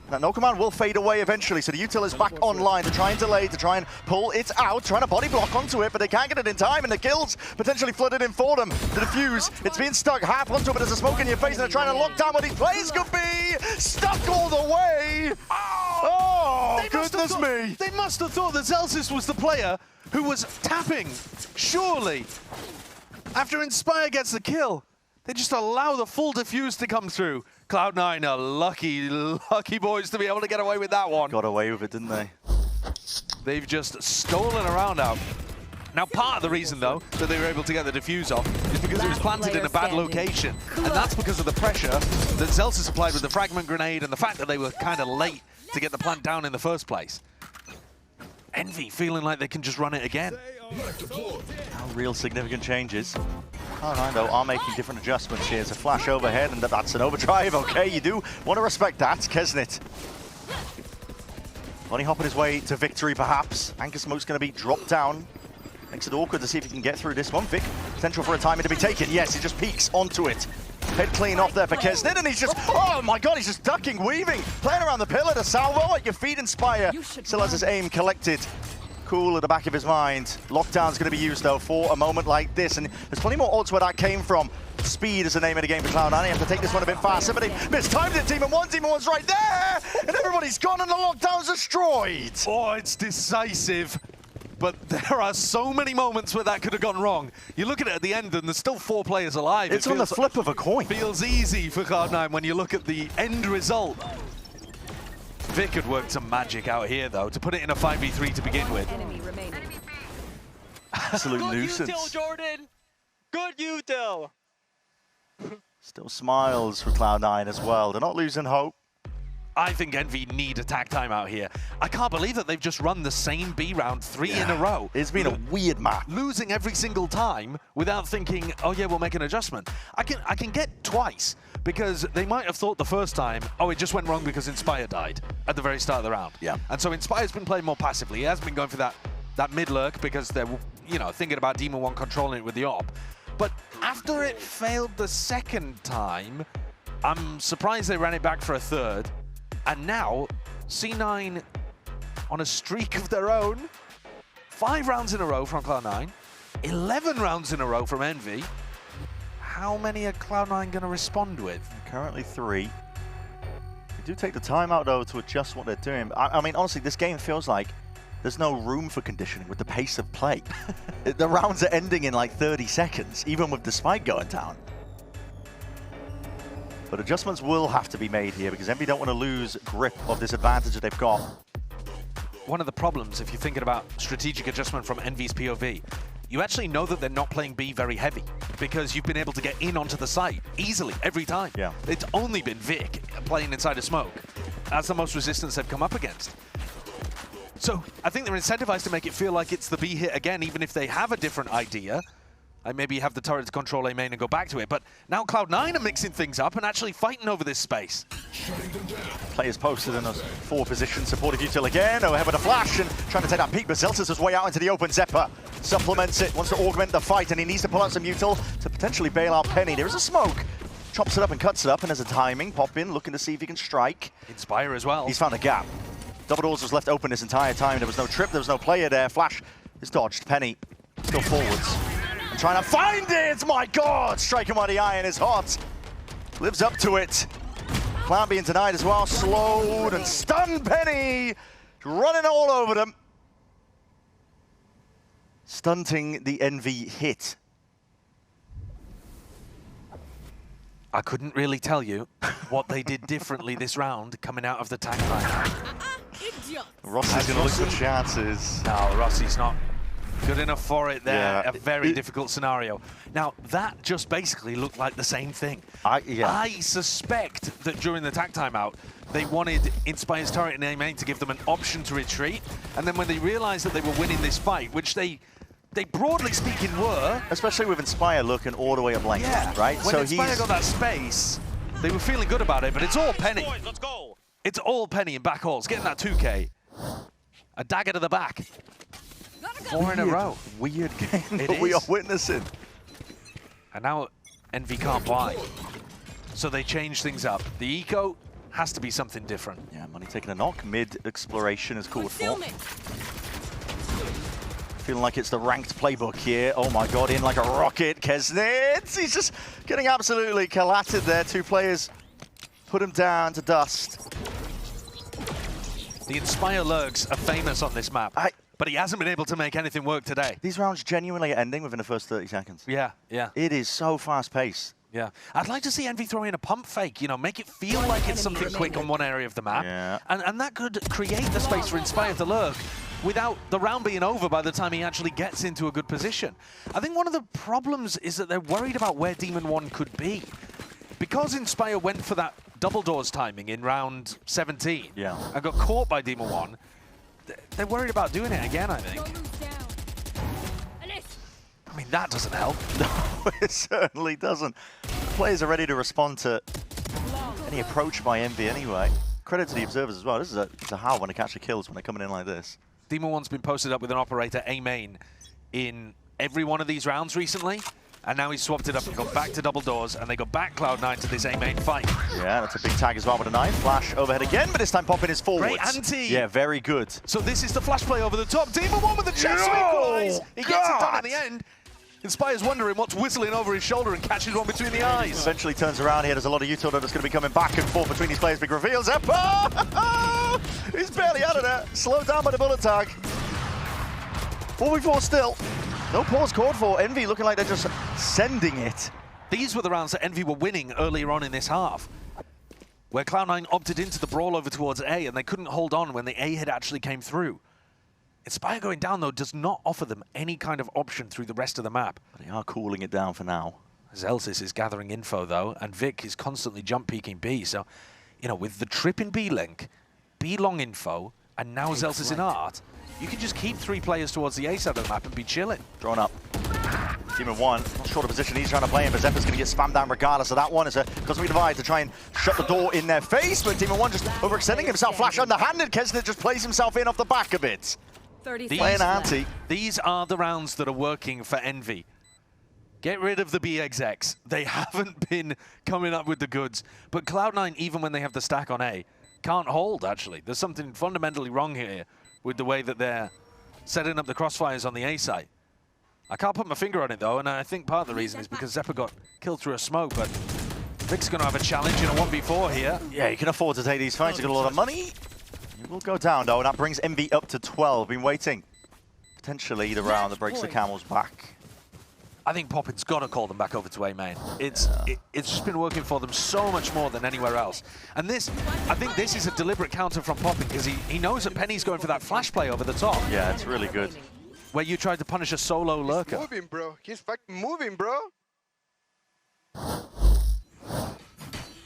That no command will fade away eventually, so the Util is back online to try and delay, to try and pull it out, trying to body block onto it, but they can't get it in time, and the kills potentially flooded in for them. The defuse, it's being stuck half onto it, but there's a smoke in your face, and they're trying to lock down what these plays could be. Stuck all the way. Oh, goodness me. They must have thought that Celsius was the player who was tapping, surely. After Inspire gets the kill, they just allow the full defuse to come through. Cloud9 are lucky boys to be able to get away with that one. Got away with it, didn't they? They've just stolen a round out. Now, part of the reason, though, that they were able to get the defuse off is because it was planted in a bad location. And that's because of the pressure that Celsius applied with the fragment grenade and the fact that they were kind of late to get the plant down in the first place. Envy feeling like they can just run it again. Now real significant changes. Cloud9, though, are making different adjustments here. It's a flash overhead, and that's an overdrive. Okay, you do want to respect that. Kesnit. Bunny hopping his way to victory, perhaps. Anchor Smoke's going to be dropped down. Makes it awkward to see if he can get through this one. Vic, potential for a timing to be taken. Yes, he just peeks onto it. Head clean off there for Kesnit, and he's just, oh my god, he's just ducking, weaving, playing around the pillar to salvo at your feet, Inspire. Still has his aim collected. Cool at the back of his mind. Lockdown's going to be used, though, for a moment like this, and there's plenty more ults where that came from. Speed is the name of the game for Cloud9. They have to take this one a bit faster, but they mistimed it. Demon One's right there, and everybody's gone, and the lockdown's destroyed. Oh, it's decisive. But there are so many moments where that could have gone wrong. You look at it at the end, and there's still 4 players alive. It's on the flip of a coin. Feels easy for Cloud9 when you look at the end result. Vic had worked some magic out here, though, to put it in a 5v3 to begin with. Absolute nuisance. Good util, Jordan. Good util. Still smiles for Cloud9 as well. They're not losing hope. I think Envy need attack timeout here. I can't believe that they've just run the same B round 3 in a row. It's been a weird map. Losing every single time without thinking, oh yeah, we'll make an adjustment. I can get twice, because they might have thought the first time, oh, it just went wrong because Inspire died at the very start of the round. Yeah. And so Inspire's been playing more passively. He has been going for that mid lurk because they're, you know, thinking about Demon One controlling it with the op. But after it failed the second time, I'm surprised they ran it back for a third. And now, C9 on a streak of their own. 5 rounds in a row from Cloud9. 11 rounds in a row from Envy. How many are Cloud9 going to respond with? Currently 3. They do take the timeout, though, to adjust what they're doing. I mean, honestly, this game feels like there's no room for conditioning with the pace of play. The rounds are ending in like 30 seconds, even with the spike going down. But adjustments will have to be made here because Envy don't want to lose grip of this advantage that they've got. One of the problems, if you're thinking about strategic adjustment from Envy's POV, you actually know that they're not playing B very heavy because you've been able to get in onto the site easily every time. Yeah. It's only been Vic playing inside of smoke. That's the most resistance they've come up against. So I think they're incentivized to make it feel like it's the B hit again, even if they have a different idea. Like maybe you have the turret to control A main and go back to it. But now Cloud9 are mixing things up and actually fighting over this space. Players posted in those 4 positions. Supportive util again. Overhead with a flash and trying to take that peek, but Zeltis is way out into the open. Zeppa supplements it, wants to augment the fight, and he needs to pull out some util to potentially bail out Penny. There is a smoke. Chops it up and cuts it up, and there's a timing. Pop in, looking to see if he can strike. Inspire as well. He's found a gap. Double doors was left open this entire time. There was no trip, there was no player there. Flash is dodged. Penny still forwards. And trying to find it! My God! Striking while the iron is hot. Lives up to it. Cloud being denied as well. Slowed and stunned Penny. Running all over them. Stunting the Envy hit. I couldn't really tell you what they did differently this round coming out of the tag line. Rossi's going to look for chances. No, Rossi's not good enough for it there. Yeah. A very difficult scenario. Now, that just basically looked like the same thing. I suspect that during the tag timeout, they wanted Inspire's turret and A main to give them an option to retreat. And then when they realized that they were winning this fight, which they broadly speaking were. Especially with Inspire looking all the way up lane, right? When Inspire got that space, they were feeling good about it, but it's all Penny. Let's go. It's all Penny in back halls, getting that 2K. A dagger to the back. 4 in a row. Weird game It that we are is. witnessing. And now Envy can't buy. So they change things up. The eco has to be something different. Yeah, Money taking a knock. Mid exploration is called for. Feeling like it's the ranked playbook here. Oh my God, in like a rocket. Kesnitz, he's just getting absolutely collated there. 2 players put him down to dust. The Inspire lurks are famous on this map, but he hasn't been able to make anything work today. These rounds genuinely are ending within the first 30 seconds. Yeah, yeah. It is so fast-paced. Yeah, I'd like to see Envy throw in a pump fake, you know, make it feel like it's something quick on one area of the map. Yeah. And that could create the space for Inspire to lurk without the round being over by the time he actually gets into a good position. I think one of the problems is that they're worried about where Demon 1 could be. Because Inspire went for that double doors timing in round 17 and got caught by Demon 1, they're worried about doing it again, I think. I mean, that doesn't help. No, it certainly doesn't. Players are ready to respond to any approach by Envy anyway. Credit to the observers as well. This is a how when to catch the kills when they're coming in like this. Demon 1's been posted up with an operator A main in every one of these rounds recently, and now he's swapped it up and gone back to double doors, and they go back Cloud9 to this A main fight. Yeah, that's a big tag as well with a knife. Flash overhead again, but this time popping his forwards. Great anti! Yeah, very good. So this is the flash play over the top. Demon 1 with the chest to equalize. He gets it done in the end. Inspire's wondering what's whistling over his shoulder and catches one between the eyes. Eventually turns around here. There's a lot of util that's going to be coming back and forth between these players. Big reveals. Zeppa! He's barely out of there. Slowed down by the bullet tag. 4v4 still. No pause called for. Envy looking like they're just sending it. These were the rounds that Envy were winning earlier on in this half, where Cloud9 opted into the brawl over towards A, and they couldn't hold on when the A hit actually came through. Inspire going down, though, does not offer them any kind of option through the rest of the map. But they are cooling it down for now. Zelsis is gathering info, though, and Vic is constantly jump peeking B. So, you know, with the trip in B link, B long info, and now Zelsis in art, you can just keep 3 players towards the A side of the map and be chilling. Drawn up. Demon 1, shorter position, he's trying to play in, but Zeppa's going to get spammed down regardless of that one. It's a cosmic divide to try and shut the door in their face, but Demon 1 just overextending himself. Flash underhanded, Kesnit just plays himself in off the back a bit. Playing anti. These are the rounds that are working for Envy. Get rid of the B execs. They haven't been coming up with the goods. But Cloud9, even when they have the stack on A, can't hold, actually. There's something fundamentally wrong here with the way that they're setting up the crossfires on the A site. I can't put my finger on it though, and I think part of the reason is because Zeppa got killed through a smoke, but Vic's going to have a challenge in a 1v4 here. Yeah, you can afford to take these fights. You've got a lot of money. It will go down, though, and that brings Envy up to 12. Been waiting. Potentially the round that breaks the camel's back. I think Poppin's got to call them back over to A main. It's just been working for them so much more than anywhere else. And this, I think this is a deliberate counter from Poppin, because he knows that Penny's going for that flash play over the top. Yeah, it's really good. Where you tried to punish a solo lurker. He's moving, bro. He's fucking moving, bro.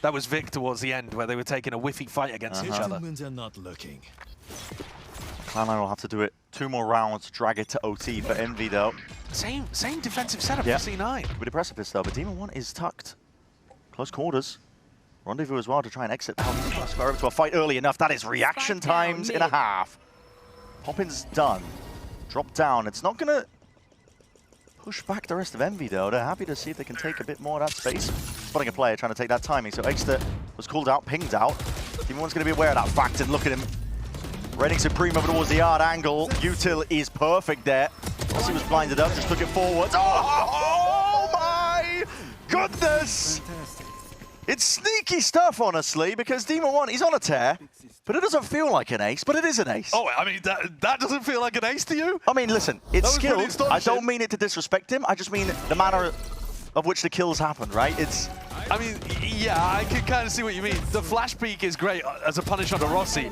That was Vic towards the end, where they were taking a whiffy fight against each other. Humans are not looking. Cloud9 will have to do it 2 more rounds to drag it to OT for Envy, though. Same defensive setup for C9. With the precipice, though, but Demon 1 is tucked. Close quarters. Rendezvous as well to try and exit. Square over to a fight early enough. That is reaction times in a half. Poppin's done. Drop down. It's not going to push back the rest of Envy, though. They're happy to see if they can take a bit more of that space. Spotting a player trying to take that timing. So Exeter was called out, pinged out. Demon 1's going to be aware of that fact, and look at him. Reigning supreme over towards the yard angle. Util is perfect there. As he was blinded up, just took it forwards. Oh my goodness! It's sneaky stuff, honestly, because Demon 1, he's on a tear, but it doesn't feel like an ace, but it is an ace. Oh, I mean, that doesn't feel like an ace to you? I mean, listen, it's skilled. I don't mean it to disrespect him. I just mean the manner of which the kills happen, right? It's... I mean, yeah, I can kind of see what you mean. The flash peek is great as a punish onto Rossi.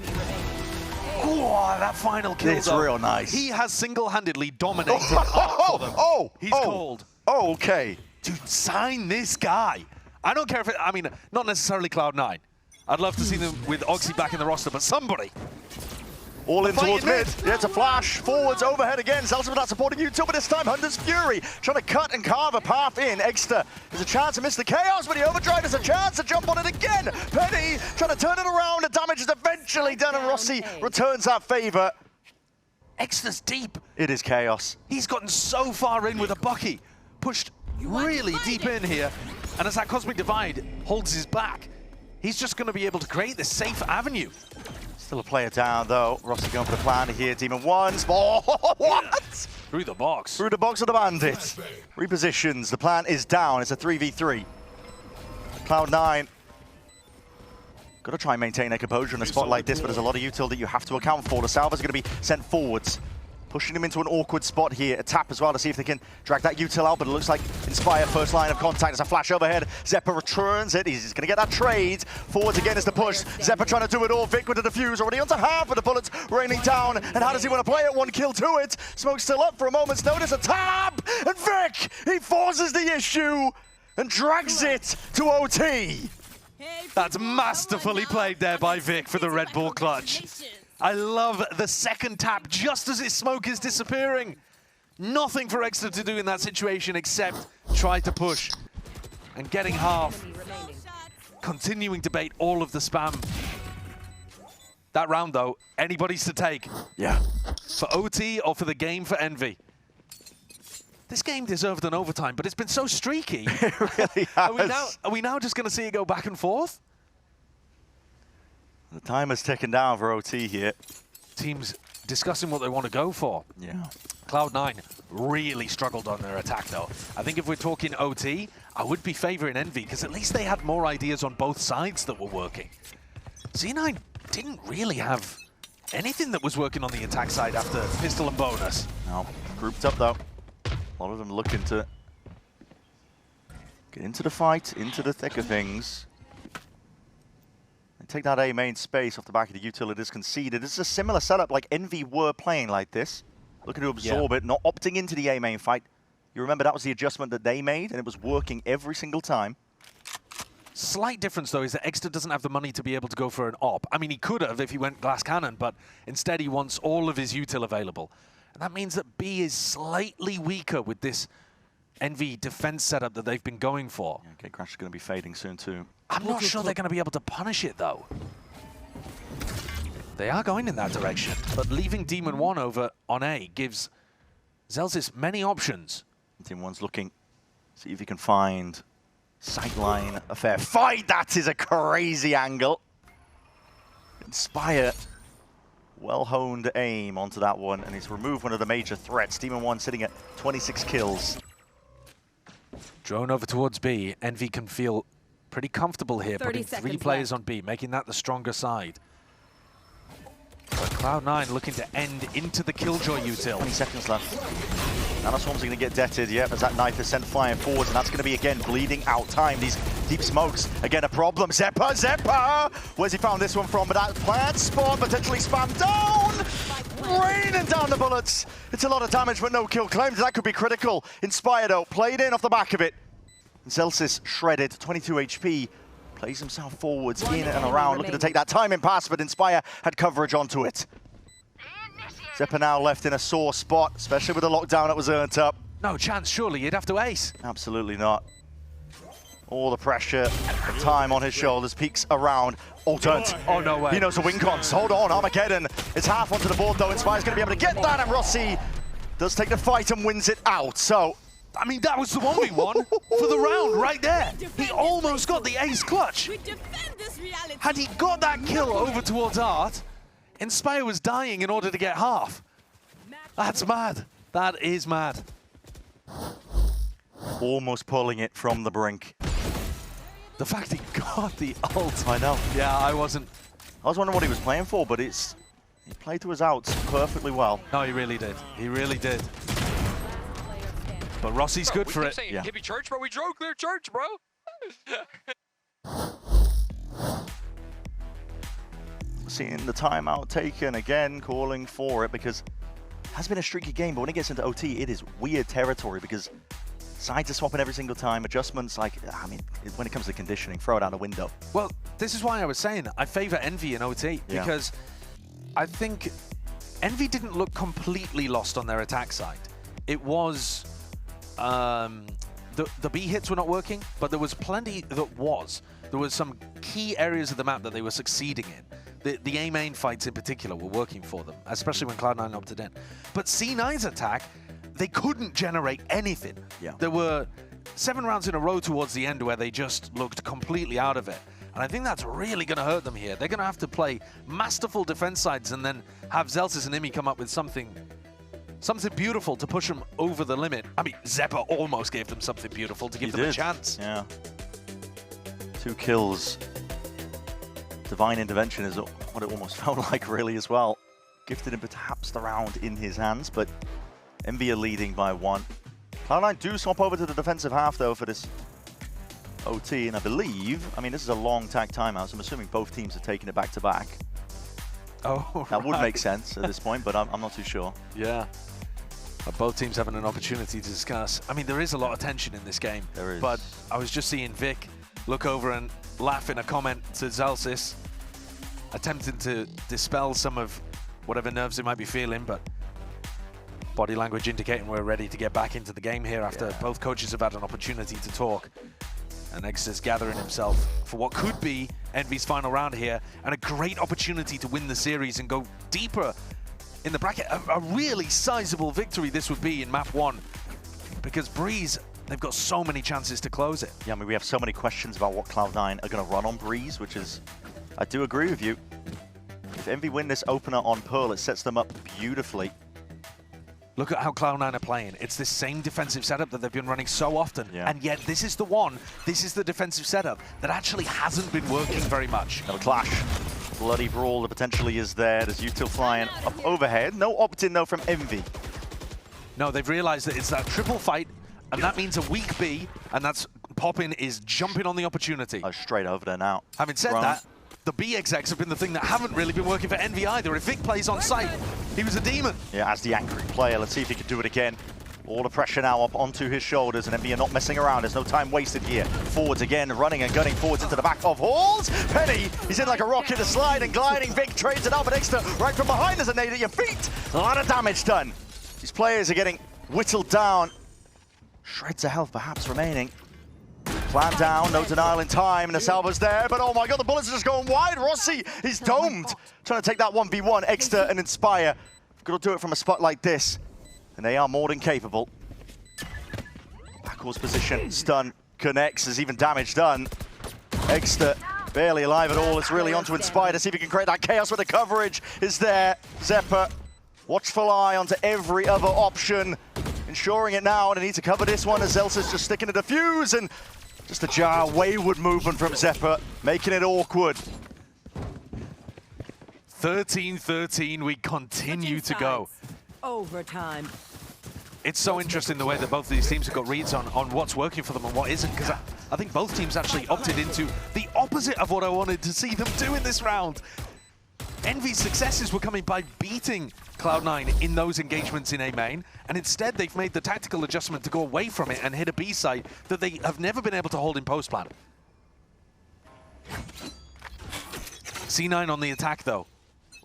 Ooh, that final kill, It's though. real nice. He has single-handedly dominated art for them. He's cold. Oh, okay. Dude, sign this guy. I don't care if it, I mean, not necessarily Cloud9. I'd love to see them with Oxy back in the roster, but somebody. All in towards mid. Yeah, it's a flash. Forwards, overhead again. Zelda with that supporting Util, but this time Hunter's Fury trying to cut and carve a path in. Exeter has a chance to miss the chaos, but the overdrive has a chance to jump on it again. Penny trying to turn it around. The damage is eventually done, and Rossi returns that favor. Exeter's deep. It is chaos. He's gotten so far in with a Bucky. Pushed really deep in here. And as that Cosmic Divide holds his back, he's just going to be able to create this safe avenue. Still a player down, though. Rossi going for the plan here. Demon 1. What? Through the box. Through the box of the Bandit. Repositions. The plan is down. It's a 3v3. Cloud9. Got to try and maintain their composure in a spot like this, but there's a lot of util that you have to account for. The Salva's going to be sent forwards. Pushing him into an awkward spot here. A tap as well to see if they can drag that util out, but it looks like Inspire first line of contact. There's a flash overhead. Zeppa returns it. He's going to get that trade. Forwards again is the push. Zeppa trying to do it all. Vic with the defuse. Already onto half of the bullets raining down. And how does he want to play it? 1 kill to it. Smoke's still up for a moment's notice. A tap! And Vic, he forces the issue and drags it to OT. That's masterfully played there by Vic for the Red Bull clutch. I love the second tap just as his smoke is disappearing. Nothing for Exeter to do in that situation except try to push. And getting half. Continuing to bait all of the spam. That round, though, anybody's to take. Yeah. For OT or for the game for Envy. This game deserved an overtime, but it's been so streaky. It really has. Are we now just going to see it go back and forth? The time has ticking down for OT here. Teams discussing what they want to go for. Yeah. Cloud9 really struggled on their attack, though. I think if we're talking OT, I would be favoring Envy, because at least they had more ideas on both sides that were working. C9 didn't really have anything that was working on the attack side after Pistol and Bonus. No, grouped up, though. A lot of them looking to get into the fight, into the thick of things. Take that A main space off the back of the util. It is conceded. This is a similar setup like Envy were playing like this. Looking to absorb it, not opting into the A main fight. You remember that was the adjustment that they made, and it was working every single time. Slight difference, though, is that Exeter doesn't have the money to be able to go for an op. I mean, he could have if he went glass cannon, but instead he wants all of his util available. And that means that B is slightly weaker with this Envy defense setup that they've been going for. Yeah, okay, Crash is going to be fading soon, too. I'm not sure they're going to be able to punish it, though. They are going in that direction, but leaving Demon 1 over on A gives Zelsis many options. Team 1's looking, see if he can find sightline a fair fight. That is a crazy angle. Inspire Well-honed aim onto that one, and he's removed one of the major threats. Demon 1 sitting at 26 kills. Drone over towards B. Envy can feel pretty comfortable here, putting 3 players on B, making that the stronger side. But Cloud9 looking to end into the Killjoy util. 20 seconds left. Nanoswarms are going to get deaded, yep, as that knife is sent flying forwards, and that's going to be, again, bleeding out time. These deep smokes, again, a problem. Zeppa! Where's he found this one from? But that plant spot potentially spammed down! Raining down the bullets! It's a lot of damage, but no kill claims. That could be critical. Inspire, though, played in off the back of it. Zelsis shredded, 22 HP. Plays himself forwards, in and around, looking to take that timing pass, but Inspire had coverage onto it. Zeppa now left in a sore spot, especially with the lockdown that was earned up. No chance, surely you'd have to ace. Absolutely not. All the pressure, the time on his shoulders, peeks around. Alternate. Oh, no way. He knows the win cons. Hold on, Armageddon. It's half onto the board, though. Inspire's going to be able to get that, and Rossi does take the fight and wins it out. So, I mean, that was the 1v1 for the round right there. He almost got the ace clutch. Had he got that kill over towards Art, Inspire was dying in order to get half. That's mad. That is mad. almost pulling it from the brink. The fact he got the ult. I know. Yeah, I was wondering what he was playing for, but he played to his outs perfectly well. No, he really did. He really did. But Rossi's good for it. Saying, yeah. Give me church, bro. We drove clear church, bro. Seeing the timeout taken again, calling for it because it has been a streaky game, but when it gets into OT, it is weird territory because sides are swapping every single time. Adjustments, like, I mean, when it comes to conditioning, throw it out the window. Well, this is why I was saying I favor Envy in OT because I think Envy didn't look completely lost on their attack side. It was the B hits were not working, but there was plenty that was. There was some key areas of the map that they were succeeding in. The A main fights in particular were working for them, especially when Cloud9 opted in. But C9's attack, they couldn't generate anything. Yeah. There were 7 rounds in a row towards the end where they just looked completely out of it. And I think that's really going to hurt them here. They're going to have to play masterful defense sides and then have Zelsis and Imi come up with something beautiful to push them over the limit. I mean, Zeppa almost gave them something beautiful to give them a chance. Yeah. 2 kills. Divine intervention is what it almost felt like, really, as well. Gifted him perhaps the round in his hands, but Envy are leading by 1. Cloud9 do swap over to the defensive half, though, for this OT, and I believe, I mean, this is a long tag timeout, so I'm assuming both teams are taking it back-to-back. Oh, that would make sense at this point, but I'm not too sure. Yeah. Both teams having an opportunity to discuss. I mean, there is a lot of tension in this game. There is. But I was just seeing Vic look over and laugh in a comment to Zelsis, attempting to dispel some of whatever nerves he might be feeling, but body language indicating we're ready to get back into the game here after both coaches have had an opportunity to talk. And Exeter's gathering himself for what could be Envy's final round here, and a great opportunity to win the series and go deeper in the bracket. A really sizable victory this would be in map 1, because Breeze, they've got so many chances to close it. Yeah, I mean, we have so many questions about what Cloud9 are going to run on Breeze, which is, I do agree with you. If Envy win this opener on Pearl, it sets them up beautifully. Look at how Cloud9 are playing. It's the same defensive setup that they've been running so often, and yet this is the defensive setup that actually hasn't been working very much. Another clash. Bloody brawl that potentially is there. There's util flying up overhead. No opt-in, though, from Envy. No, they've realized that it's that triple fight, and that means a weak B, and that's Poppin is jumping on the opportunity. Oh, straight over there now. Having said that, the B execs have been the thing that haven't really been working for Envy either. If Vic plays on site, he was a demon. Yeah, as the angry player, let's see if he can do it again. All the pressure now up onto his shoulders, and Envy are not messing around. There's no time wasted here. Forwards again, running and gunning forwards into the back of Halls. Penny, he's in like a rocket, a slide and gliding. Vic trades it out, but Exeter right from behind. There's a nade at your feet. A lot of damage done. These players are getting whittled down. Shreds of health perhaps remaining. Plan down, no denial in time, and the salvo's there, but oh my god, the bullets are just going wide. Rossi is domed. Trying to take that 1v1. Exeter and Inspire. Got to do it from a spot like this, and they are more than capable. Backwards position, stun, connects, there's even damage done. Exeter Barely alive at all. It's really on to Inspire to see if he can create that chaos, but the coverage is there. Zephyr, watchful eye onto every other option. Ensuring it now, and they need to cover this one as Zelsa's just sticking a defuse, and just a jar wayward movement from Zephyr, making it awkward. 13-13, we continue to go. Overtime. It's so interesting the way that both of these teams have got reads on what's working for them and what isn't, because I think both teams actually opted into the opposite of what I wanted to see them do in this round. Envy's successes were coming by beating Cloud9 in those engagements in A main, and instead they've made the tactical adjustment to go away from it and hit a B site that they have never been able to hold in post-plan. C9 on the attack though.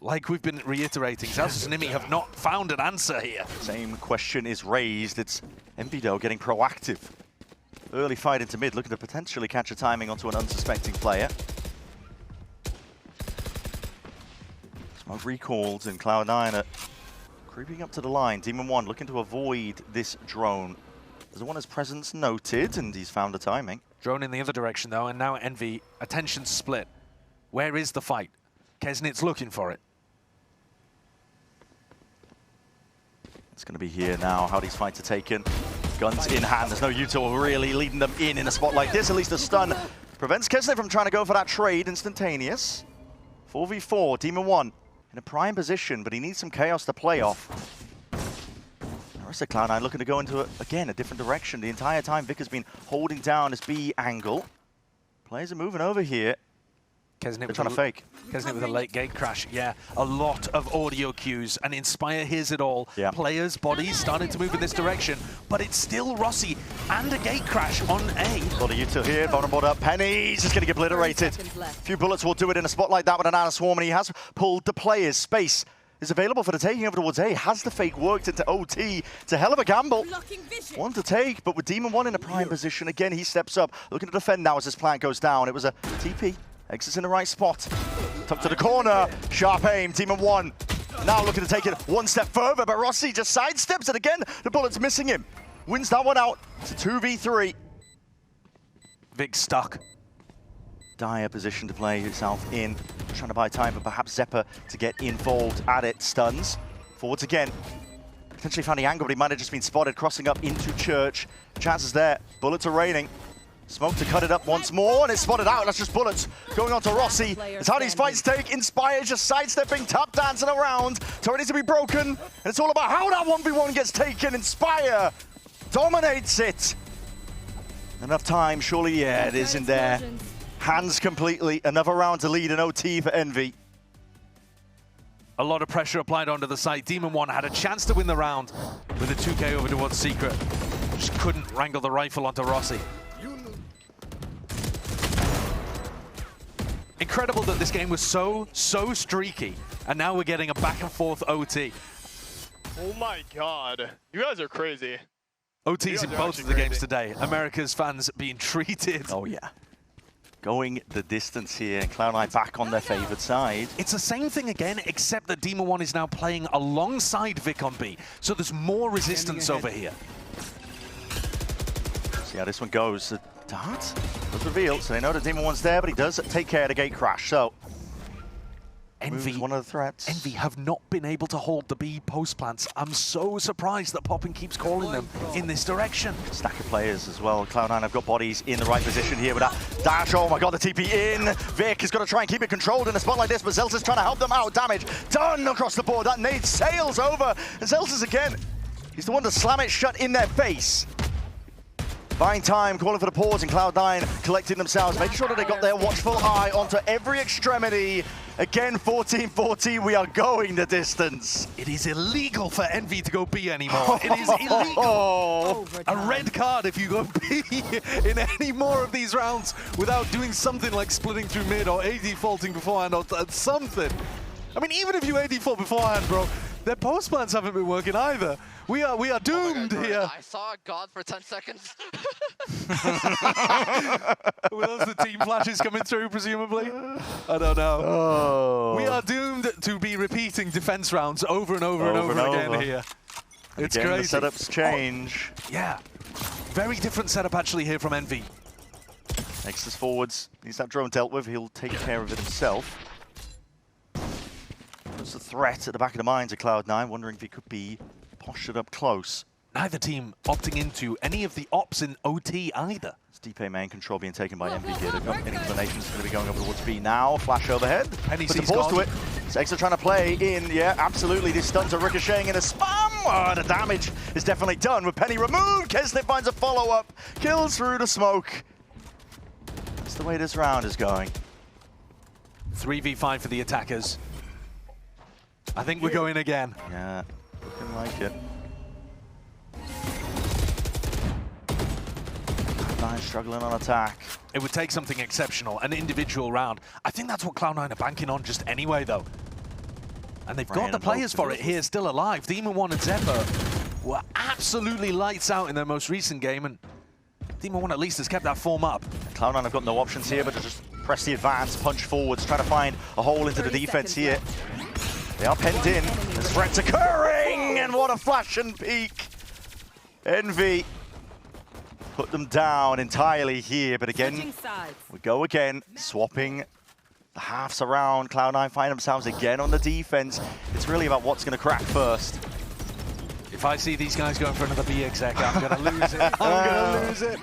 Like we've been reiterating, Zelsa and Nimi have not found an answer here. Same question is raised. It's Envy though getting proactive. Early fight into mid, looking to potentially catch a timing onto an unsuspecting player. Smoke recalled, and Cloud9 are creeping up to the line. Demon 1 looking to avoid this drone. There's one his presence noted, and he's found the timing. Drone in the other direction though, and now Envy, attention split. Where is the fight? Kesnit's looking for it. It's going to be here now, how these fights are taken. Guns in hand, there's no util really leading them in a spot like this. At least a stun prevents Kesnit from trying to go for that trade instantaneous. 4v4, Demon 1 in a prime position, but he needs some chaos to play off. The rest of Cloud9 looking to go into, again, a different direction. The entire time Vic has been holding down his B angle. Players are moving over here. Kesnit trying to fake. Kesnit with a late gate crash. Yeah, a lot of audio cues, and Inspire hears it all. Yeah. Players' bodies starting to move in this direction, but it's still Rossi and a gate crash on A. Got a util here, vulnerable up. Penny's just going to get obliterated. A few bullets will do it in a spot like that with an Anna Swarm, and he has pulled the players. Space is available for the taking over towards A. Has the fake worked into OT? It's a hell of a gamble. One to take, but with Demon 1 in a prime position, again, he steps up. Looking to defend now as this plant goes down. It was a TP. Exits in the right spot. Tucked to the corner. Sharp aim. Demon 1 now looking to take it one step further, but Rossi just sidesteps it again. The bullet's missing him. Wins that one out. It's a 2v3. Vic stuck. Dire position to play himself in. Trying to buy time, but perhaps Zephyr to get involved at it. Stuns. Forwards again. Potentially found the angle, but he might have just been spotted crossing up into Church. Chances there. Bullets are raining. Smoke to cut it up once more, and it's spotted out. That's just bullets going on to Rossi. It's how these fights take. Inspire just sidestepping, tap dancing around. Turret to be broken, and it's all about how that 1v1 gets taken. Inspire dominates it. Enough time, surely, yeah, it is in there. Hands completely. Another round to lead an OT for Envy. A lot of pressure applied onto the site. Demon 1 had a chance to win the round with a 2K over towards Secret. Just couldn't wrangle the rifle onto Rossi. Incredible that this game was so streaky, and now we're getting a back and forth OT. Oh my god. You guys are crazy. OTs in both of the games today. America's fans being treated. Oh yeah. Going the distance here, and Cloud9 back on their favored side. It's the same thing again, except that Demon 1 is now playing alongside Vic on B, so there's more resistance over here. See how this one goes. The dart was revealed, so they know that Demon 1's there, but he does take care of the gate crash, so Envy, one of the threats. Envy have not been able to hold the B post plants. I'm so surprised that Poppin keeps calling them in this direction. Stack of players as well. Cloud9 have got bodies in the right position here with that dash. Oh my god, the TP in. Vic is going to try and keep it controlled in a spot like this, but Zelsa's trying to help them out. Damage done across the board. That nade sails over, and Zelsa's again. He's the one to slam it shut in their face. Buying time, calling for the pause, and Cloud9 collecting themselves, making sure that they got their watchful eye onto every extremity. Again, 14-14, we are going the distance. It is illegal for Envy to go B anymore. It is illegal. A red card if you go B in any more of these rounds without doing something like splitting through mid or AD faulting beforehand or something. I mean, even if you AD fault beforehand, bro, their post plans haven't been working either. We are doomed here. I saw God for 10 seconds. Were those the team flashes coming through, presumably? I don't know. Oh. We are doomed to be repeating defense rounds over and over and over again here. It's again, crazy. The setups change. Oh, yeah. Very different setup actually here from Envy. Nexus forwards. Needs that drone dealt with. He'll take care of it himself. There's a threat at the back of the minds of Cloud9, wondering if he could be postured up close. Neither team opting into any of the ops in OT either. It's DP main control being taken by Envy here. They've got an inclination. It's going to be going over towards B now. Flash overhead. Penny Puts a sees pause to God. it. Sexa trying to play in. Yeah, absolutely. These stuns are ricocheting in a spam. Oh, the damage is definitely done with Penny removed. Kesnit finds a follow-up. Kills through the smoke. That's the way this round is going. 3v5 for the attackers. I think we're going again. Yeah, looking like it. Cloud9 struggling on attack. It would take something exceptional, an individual round. I think that's what Cloud9 are banking on just anyway, though. And they've got the players for it here, still alive. Demon 1 and Zephyr were absolutely lights out in their most recent game, and Demon 1 at least has kept that form up. Cloud9 have got no options here, but to just press the advance, punch forwards, trying to find a hole into the defense here. They are penned in. There's threats occurring, and what a flash and peek. Envy put them down entirely here, but again, we go again, swapping the halves around. Cloud9 find themselves again on the defense. It's really about what's going to crack first. If I see these guys going for another B exec, I'm going to lose it. I'm going to lose it.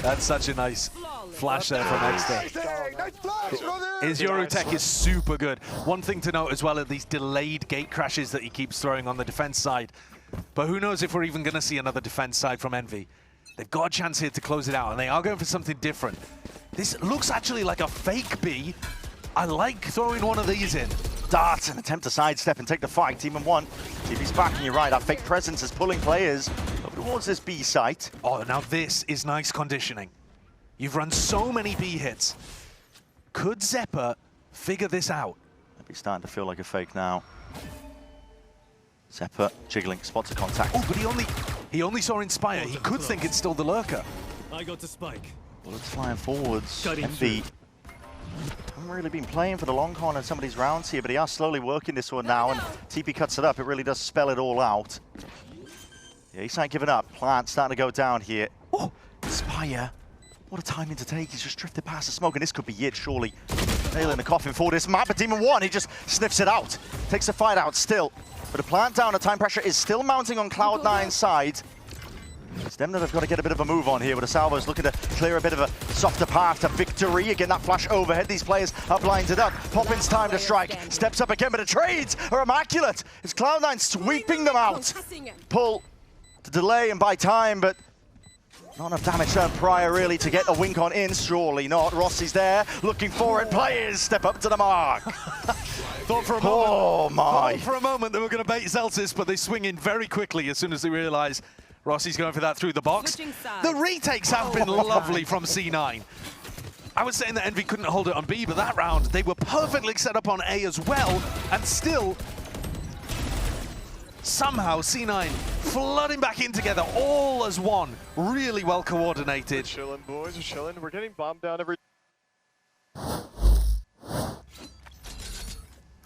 That's such a nice flash there from Exter. Nice flash, brother! His Eurotech is super good. One thing to note as well are these delayed gate crashes that he keeps throwing on the defense side. But who knows if we're even going to see another defense side from Envy. They've got a chance here to close it out, and they are going for something different. This looks actually like a fake B. I like throwing one of these in. Dart, an attempt to sidestep and take the fight. Demon 1, TV's back, and you're right, that fake presence is pulling players over towards this B site. Oh, now this is nice conditioning. You've run so many B hits. Could Zephyr figure this out? Maybe starting to feel like a fake now. Zephyr jiggling, spots of contact. Oh, but he only saw Inspire. He could think it's still the lurker. I got the spike. Bullets flying forwards. Cutting Envy haven't really been playing for the long con in some of these rounds here, but he are slowly working this one now, and TP cuts it up. It really does spell it all out. Yeah, he's not giving up. Plant starting to go down here. Oh, Inspire. What a timing to take. He's just drifted past the smoke, and this could be it, surely. Nail in the coffin for this map, but Demon 1, he just sniffs it out. Takes the fight out still. But the plant down, the time pressure is still mounting on Cloud9's side. It's them that have got to get a bit of a move on here, with the Salvos looking to clear a bit of a softer path to victory. Again, that flash overhead, these players are blinded up. Poppin's time to strike, steps up again, but the trades are immaculate. It's Cloud9 sweeping them out. Pull to delay and buy time, but not enough damage done prior really to get a wink on in, surely not. Rossi's there, looking for it. Players step up to the mark. Thought for a moment, oh my. Thought for a moment they were going to bait Zeltis, but they swing in very quickly as soon as they realize Rossi's going for that through the box. The retakes have been lovely from C9. I was saying that Envy couldn't hold it on B, but that round they were perfectly set up on A as well, and still somehow C9 flooding back in together, all as one. Really well coordinated. We're chilling, boys. We're chilling. We're getting bombed down every...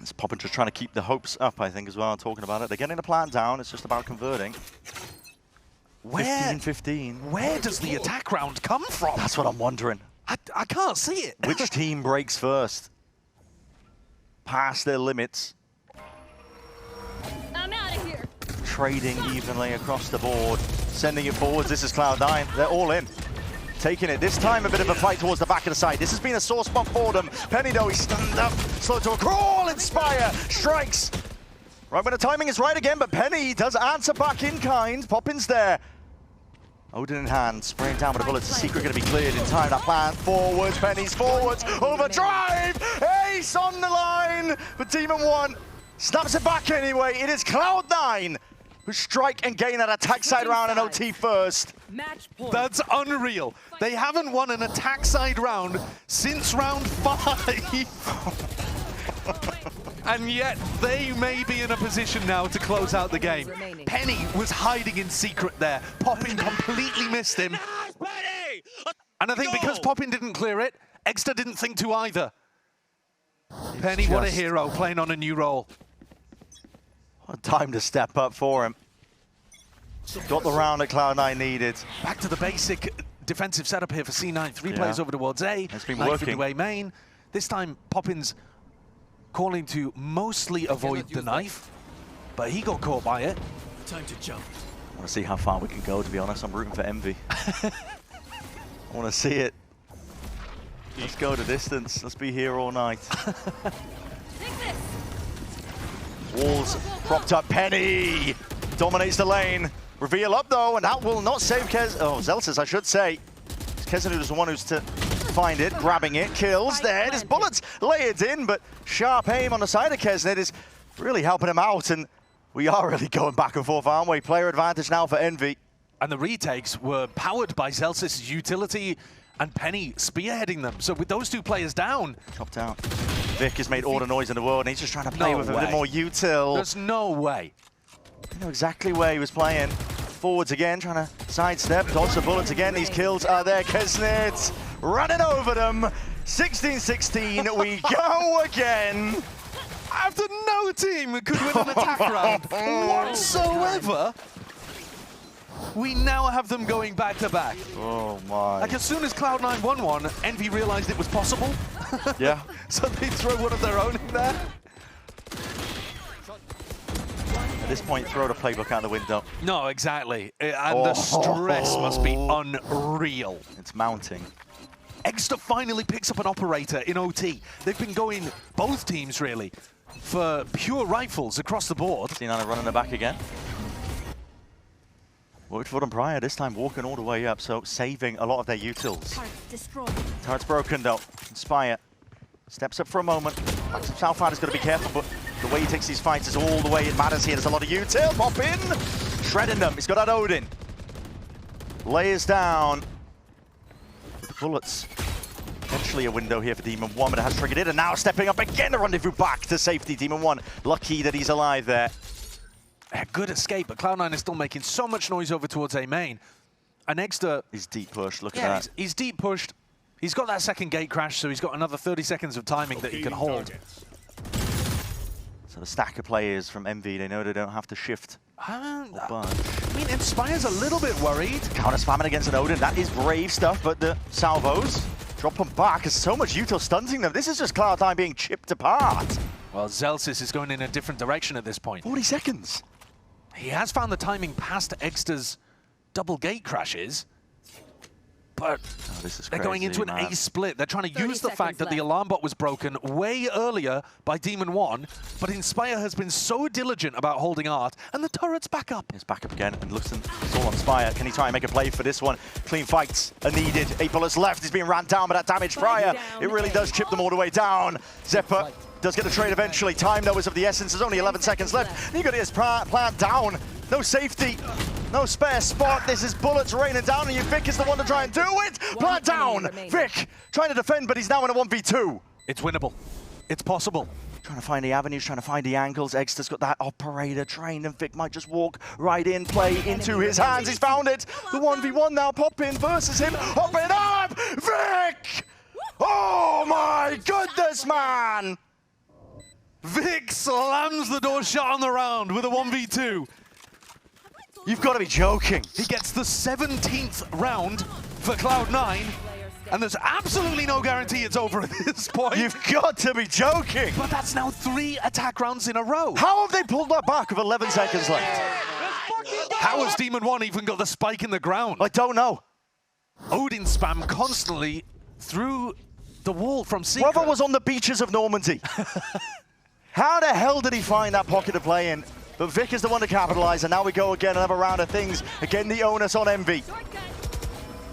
It's Poppin just trying to keep the hopes up, I think, as well, talking about it. They're getting the plan down. It's just about converting. 15-15. Where does the attack round come from? That's what I'm wondering. I can't see it. Which team breaks first? Past their limits. I'm out of here. Trading evenly across the board. Sending it forwards. This is Cloud9. They're all in. Taking it. This time a bit of a fight towards the back of the side. This has been a sore spot for them. Penny though, he's stunned up. Slow to a crawl. Inspire. Strikes. Right when the timing is right again, but Penny does answer back in kind. Poppin's there. Odin in hand, spraying down with the bullets. The Secret going to be cleared in time. That plan forwards, Penny's forwards, overdrive! Ace on the line for Demon 1. Snaps it back anyway. It is Cloud9 who strike and gain that attack side round and OT first. Match point. That's unreal. They haven't won an attack side round since round 5. And yet, they may be in a position now to close out the game. Penny was hiding in secret there. Poppin completely missed him. And I think because Poppin didn't clear it, Exter didn't think to either. Penny, what a hero, playing on a new role. What a time to step up for him. Got the round that Cloud9 needed. Back to the basic defensive setup here for C9. Three players over towards A. It's been Knife working. into A main. This time, Poppins calling to mostly avoid the knife, but he got caught by it. Time to jump. I want to see how far we can go, to be honest. I'm rooting for Envy. I want to see it. Let's go the distance. Let's be here all night. Walls propped up. Penny dominates the lane. Reveal up though, and that will not save Zelsis, I should say. Keznut is the one who's to find it, grabbing it, kills there. His bullets layered in, but sharp aim on the side of Keznut is really helping him out, and we are really going back and forth, aren't we? Player advantage now for Envy. And the retakes were powered by Zelsis' utility and Penny spearheading them. So with those two players down... Chopped out. Vic has made all the noise in the world, and he's just trying to play with a bit more util. There's no way. I know exactly where he was playing. Forwards again, trying to sidestep, dodge the bullets again. These kills are there. Keznut running over them. 16-16, we go again. After no team could win an attack round whatsoever, we now have them going back to back. Oh my. Like as soon as Cloud9 won one, Envy realized it was possible. Yeah. So they throw one of their own in there. At this point, throw the playbook out the window. No, exactly. And the stress must be unreal. It's mounting. Extra finally picks up an operator in OT. They've been going, both teams really, for pure rifles across the board. C9 running the back again. Worked for them prior, this time walking all the way up, so saving a lot of their utils. Turret's broken though. Inspire steps up for a moment. Southfighter's got to be careful, but the way he takes these fights is all the way it matters here. There's a lot of util. Pop in, shredding them. He's got that Odin. Layers down. With the bullets. Potentially a window here for Demon 1, but it has triggered it, and now stepping up again to rendezvous back to safety. Demon 1, lucky that he's alive there. A good escape, but Cloud9 is still making so much noise over towards A main. And Exter... He's deep pushed, look at that. He's deep pushed. He's got that second gate crash, so he's got another 30 seconds of timing that he can hold. So the stack of players from Envy, they know they don't have to shift. I mean, Inspire's a little bit worried. Counter spamming against an Odin, that is brave stuff, but the salvos drop them back. There's so much util stunting them. This is just Cloud9 being chipped apart. Well, Zelsis is going in a different direction at this point. 40 seconds. He has found the timing past Exter's double gate crashes, but this is they're going into an A split. They're trying to use the fact that the alarm bot was broken way earlier by Demon 1, but Inspire has been so diligent about holding Art, and the turret's back up. It's back up again, and looks it's all on Spire. Can he try and make a play for this one? Clean fights are needed. 8 bullets left. He's being ran down by that damage prior. It really does chip them all the way down. Zephyr does get a trade eventually. Time, though, is of the essence. There's only 11 seconds left. He got his plant down. No safety. No spare spot. This is bullets raining down, and Vic is the one to try and do it. Plant down. Vic trying to defend, but he's now in a 1v2. It's winnable. It's possible. Trying to find the avenues, trying to find the angles. Exter's got that operator trained, and Vic might just walk right in, play into his hands. He's found it. The 1v1 now. Pop in versus him. Hop it up. Vic! Oh my goodness, man! Vic slams the door shut on the round with a 1v2. You've got to be joking. He gets the 17th round for Cloud9, and there's absolutely no guarantee it's over at this point. You've got to be joking. But that's now 3 attack rounds in a row. How have they pulled that back with 11 seconds left? How has Demon 1 even got the spike in the ground? I don't know. Odin spam constantly through the wall from Secret. Brother was on the beaches of Normandy. How the hell did he find that pocket to play in? But Vic is the one to capitalize, and now we go again, another round of things. Again, the onus on Envy.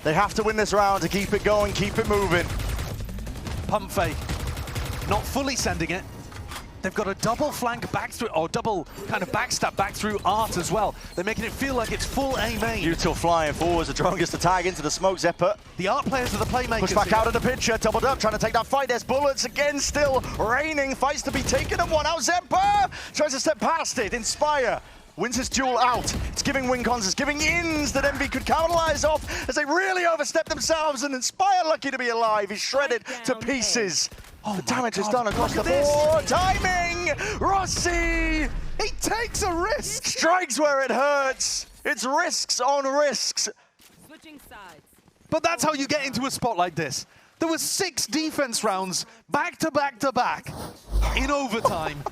They have to win this round to keep it going, keep it moving. Pump fake. Not fully sending it. They've got a double flank back through, or double kind of backstab back through Art as well. They're making it feel like it's full A main. Util flying forwards, the drone gets to tag into the smoke. Zephyr. The Art players are the playmakers. Push back out of the picture, doubled up, trying to take that fight. There's bullets again, still raining. Fights to be taken and one out. Zephyr tries to step past it. Inspire wins his duel out. It's giving win cons, it's giving ins that Envy could capitalize off as they really overstep themselves, and Inspire lucky to be alive. He's shredded to pieces. Oh, the damage is done across the board. Timing! Rossi! He takes a risk! Strikes where it hurts. It's risks on risks. Switching sides. But that's how you get into a spot like this. There were 6 defense rounds back to back to back in overtime,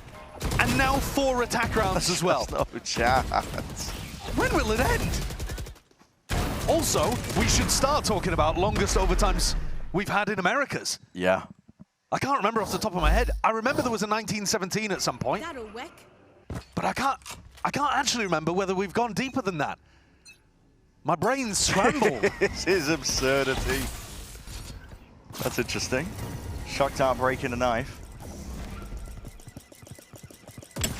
and now 4 attack rounds as well. No chance. When will it end? Also, we should start talking about longest overtimes we've had in Americas. Yeah. I can't remember off the top of my head. I remember there was a 1917 at some point, That a weck? but I can't actually remember whether we've gone deeper than that. My brain's scrambled. This is absurdity. That's interesting. Shocked out breaking the knife.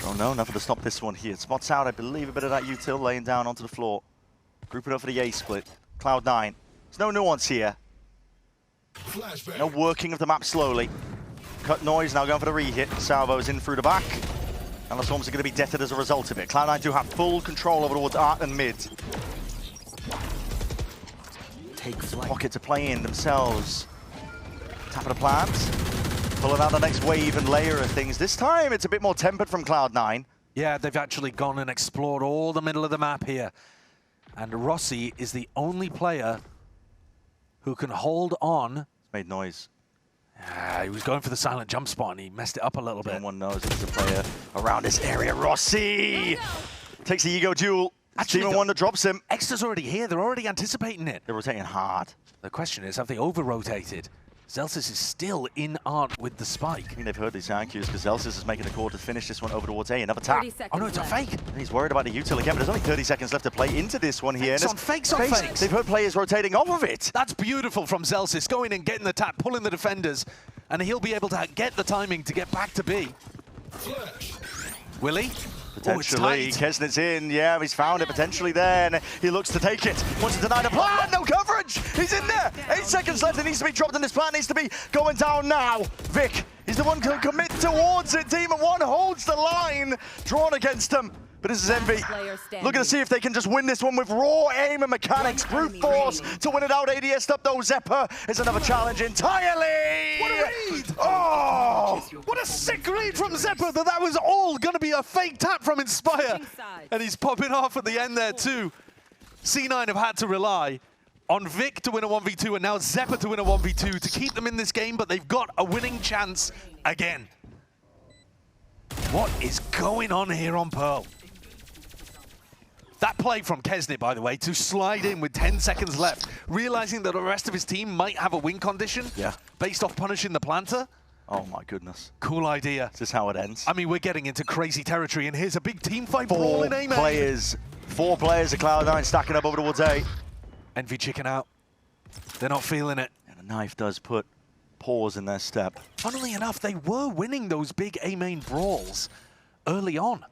Oh no, nothing to stop this one here. Spots out, I believe, a bit of that util laying down onto the floor. Grouping up for the A split. Cloud9. There's no nuance here. Flashback. No working of the map slowly. Cut noise, now going for the re-hit. Salvo's in through the back. And the Storms are going to be deaded as a result of it. Cloud9 do have full control over towards Art and mid. Take flight. Pocket to play in themselves. Tap of the plans. Pulling out the next wave and layer of things. This time it's a bit more tempered from Cloud9. Yeah, they've actually gone and explored all the middle of the map here. And Rossi is the only player who can hold on. Made noise. He was going for the silent jump spot and he messed it up a little bit. Everyone knows there's a player around this area. Rossi takes the ego duel. Actually, Demon 1 that drops him. Extra's already here. They're already anticipating it. They're rotating hard. The question is, have they over-rotated? Zelsis is still in Art with the spike. I think they've heard these sound cues because Zelsis is making a call to finish this one over towards A. Another tap. 30 seconds Oh no, it's a left. fake. And he's worried about the util again, but there's only 30 seconds left to play into this one here. Fakes on fakes. They've heard players rotating off of it. That's beautiful from Zelsis, going and getting the tap, pulling the defenders, and he'll be able to get the timing to get back to B. Flash. Will he? Potentially, it's Kesnit's in. Yeah, he's found it potentially there, and he looks to take it. Wants to deny the plan. No coverage. He's in there. 8 seconds left. It needs to be dropped, and this plan needs to be going down now. Vic is the one to commit towards it. Demon 1 holds the line. Drawn against him. But this is Envy. Looking to see if they can just win this one with raw aim and mechanics. Brute force to win it out. ADS up though. Zephyr is another challenge entirely. What a read! Oh! What a sick read from Zephyr that was all going to be a fake tap from Inspire. And he's popping off at the end there too. C9 have had to rely on Vic to win a 1v2 and now Zephyr to win a 1v2 to keep them in this game, but they've got a winning chance again. What is going on here on Pearl? That play from Kesnit, by the way, to slide in with 10 seconds left, realizing that the rest of his team might have a win condition based off punishing the planter. Oh my goodness. Cool idea. This is how it ends. I mean, we're getting into crazy territory, and here's a big team fight brawl in A-main. Four players of Cloud9 stacking up over towards A. Envy chicken out. They're not feeling it. And the knife does put pause in their step. Funnily enough, they were winning those big A-main brawls early on.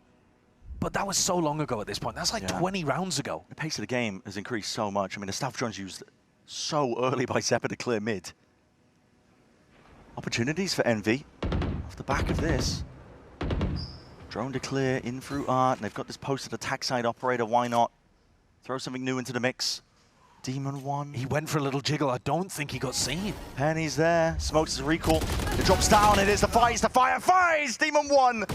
But that was so long ago at this point. That's like 20 rounds ago. The pace of the game has increased so much. I mean, the staff drones used so early by Zephyr to clear mid. Opportunities for Envy off the back of this. Drone to clear in through Art, and they've got this posted attack side operator. Why not throw something new into the mix? Demon 1. He went for a little jiggle. I don't think he got seen. Penny's there. Smokes his recall. It drops down. It is the fires. The fire fires. Demon 1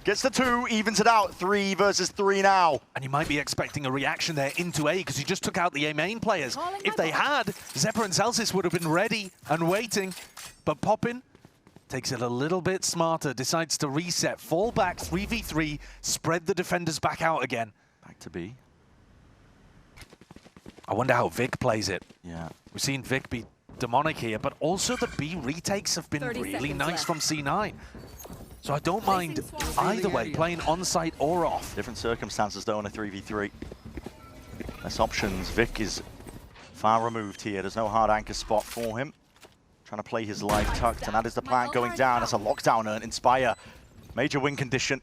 gets the 2, evens it out. 3 versus 3 now. And you might be expecting a reaction there into A because he just took out the A main players. If they had, Zephyr and Zelsis would have been ready and waiting. But Poppin takes it a little bit smarter, decides to reset, fall back 3v3, spread the defenders back out again. Back to B. I wonder how Vic plays it. Yeah. We've seen Vic be demonic here, but also the B retakes have been 30 really seconds nice left. from C9. So I don't mind either way, playing on-site or off. Different circumstances though in a 3v3. Less options. Vic is far removed here. There's no hard anchor spot for him. Trying to play his life tucked, and that is the plan going down. That's a lockdown and Inspire. Major win condition.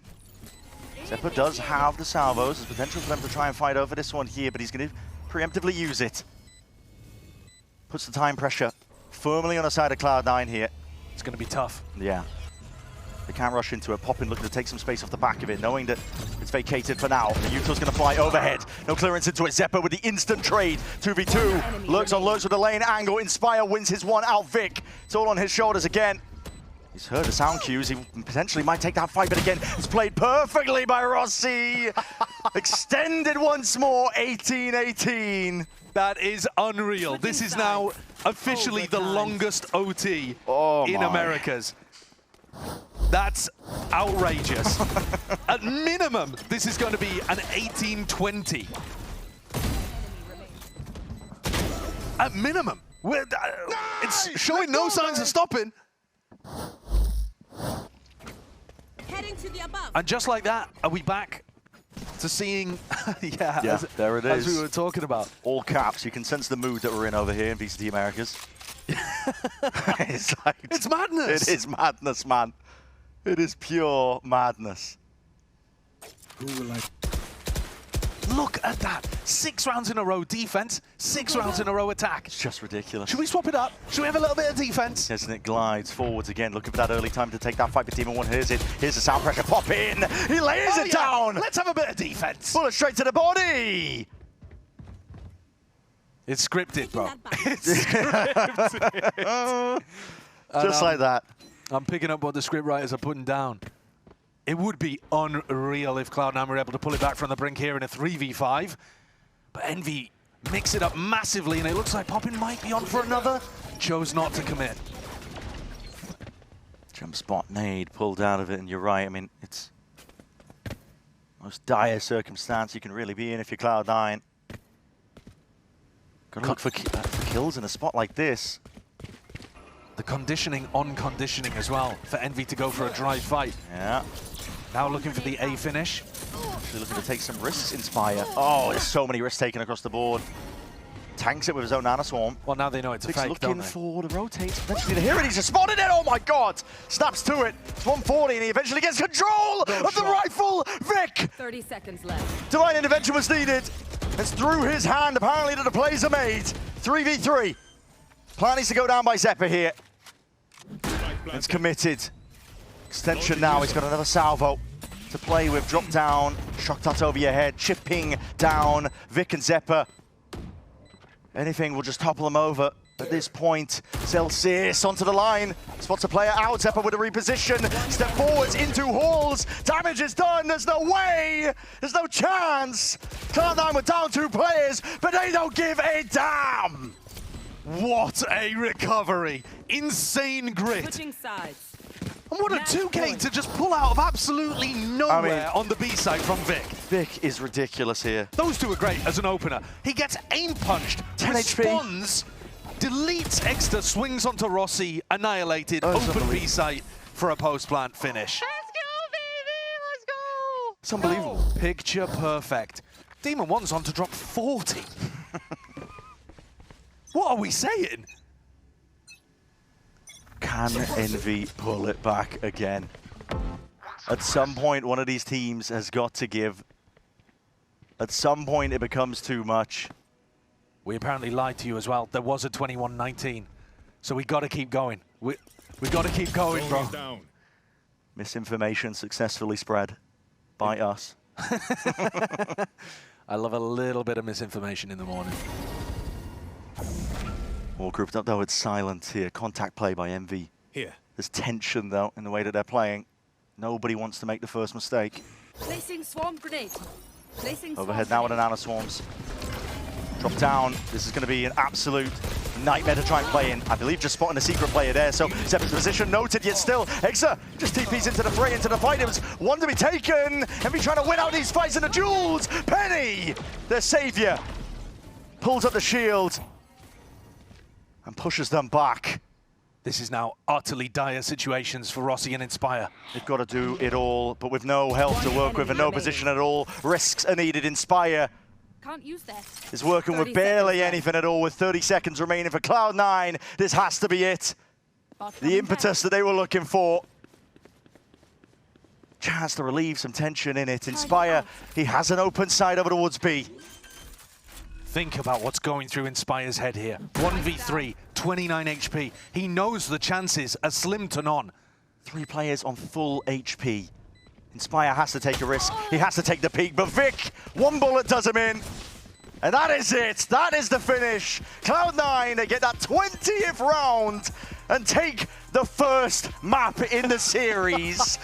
Zephyr does have the salvos. There's potential for them to try and fight over this one here, but he's going to preemptively use it. Puts the time pressure firmly on the side of Cloud9 here. It's going to be tough. Yeah. They can't rush into it. Poppin looking to take some space off the back of it, knowing that it's vacated for now. The util's going to fly overhead. No clearance into it. Zephyr with the instant trade. 2v2. Lurks on lurks with the lane angle. Inspire wins his one out. Vic. It's all on his shoulders again. He's heard the sound cues. He potentially might take that fight, but again, it's played perfectly by Rossi. Extended once more, 18-18. That is unreal. This is now officially the longest OT in Americas. That's outrageous. At minimum, this is going to be an 18-20. At minimum. It's showing no signs of stopping. Heading to the above. And just like that, are we back to seeing, Yeah, there it as is. we were talking about. All caps. You can sense the mood that we're in over here in VCT Americas. It's madness. It is madness, man. It is pure madness. Who will I? Look at that. 6 rounds in a row defense, 6 rounds in a row attack. It's just ridiculous. Should we swap it up? Should we have a little bit of defense? Isn't it glides forwards again, looking for that early time to take that fight, but Team 1 hears it. Here's the sound pressure pop in. He lays it down. Let's have a bit of defense. Bullet straight to the body. It's scripted, bro. It's Just like that. I'm picking up what the script writers are putting down. It would be unreal if Cloud9 were able to pull it back from the brink here in a 3v5. But Envy mix it up massively, and it looks like Poppin might be on for another. Chose not to commit. Jump spot nade pulled out of it, and you're right. I mean, it's the most dire circumstance you can really be in if you're Cloud9. Gotta look for kills in a spot like this. The conditioning on conditioning as well for Envy to go for a dry fight. Yeah. Now looking for the A finish. Actually looking to take some risks, Inspire. Oh, there's so many risks taken across the board. Tanks it with his own Nanoswarm. Well, now they know it's a Vic's fake, don't looking they? for the rotates. Eventually, here it is. He's spotted it. Oh my God! Snaps to it. It's 140, and he eventually gets control of the rifle. Vic. 30 seconds left. Divine intervention was needed. It's through his hand, apparently, that the plays are made. 3v3. Plan needs to go down by Zeppa here. It's committed. Extension now. He's got another salvo to play with. Drop down. Shock dart over your head. Chipping down. Vic and Zeppa. Anything will just topple them over at this point. Celsius onto the line. Spots a player out. Zeppa with a reposition. Step forwards into Halls. Damage is done. There's no way. There's no chance. Cloud9 were down 2 players, but they don't give a damn. What a recovery. Insane grit. Switching sides. And what a 2K to just pull out of absolutely nowhere on the B side from Vic. Vic is ridiculous here. Those two are great as an opener. He gets aim punched, 10 HP. responds, deletes extra, swings onto Rossi, annihilated, open B site for a post-plant finish. Let's go, baby! Let's go! It's unbelievable. Picture perfect. Demon 1's on to drop 40. What are we saying? Can Envy pull it back again? At some point, one of these teams has got to give. At some point, it becomes too much. We apparently lied to you as well. There was a 21-19. So we got to keep going. We got to keep going, bro. Down. Misinformation successfully spread by us. I love a little bit of misinformation in the morning. All grouped up though, it's silent here. Contact play by Envy. Here. There's tension though in the way that they're playing. Nobody wants to make the first mistake. Placing swarm grenade. Placing Overhead now with an Nanoswarms. Drop down. This is going to be an absolute nightmare to try and play in. I believe just spotting a secret player there. So Zeppa's position noted, yet still Exa just TPs into the fray, into the fight. It was one to be taken. Envy trying to win out these fights in the duels. Penny, their savior, pulls up the shield and pushes them back. This is now utterly dire situations for Rossi and Inspire. They've got to do it all, but with no health to work with and no position at all. Risks are needed. Inspire Can't use that. is working with barely anything at all with 30 seconds remaining for Cloud9. This has to be it. The impetus that they were looking for. Chance to relieve some tension in it. Inspire, he has an open side over towards B. Think about what's going through Inspire's head here. 1v3, 29 HP. He knows the chances are slim to none. 3 players on full HP. Inspire has to take a risk. He has to take the peak, but Vic, 1 bullet does him in. And that is it. That is the finish. Cloud9, they get that 20th round. and take the first map in the series.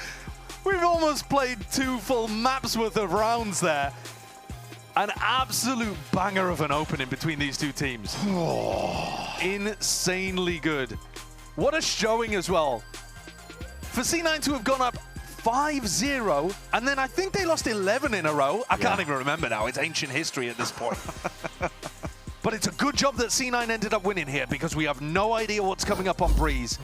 We've almost played 2 full maps worth of rounds there. An absolute banger of an opening between these two teams. Insanely good. What a showing as well. For C9 to have gone up 5-0, and then I think they lost 11 in a row. I can't even remember now. It's ancient history at this point. But it's a good job that C9 ended up winning here because we have no idea what's coming up on Breeze.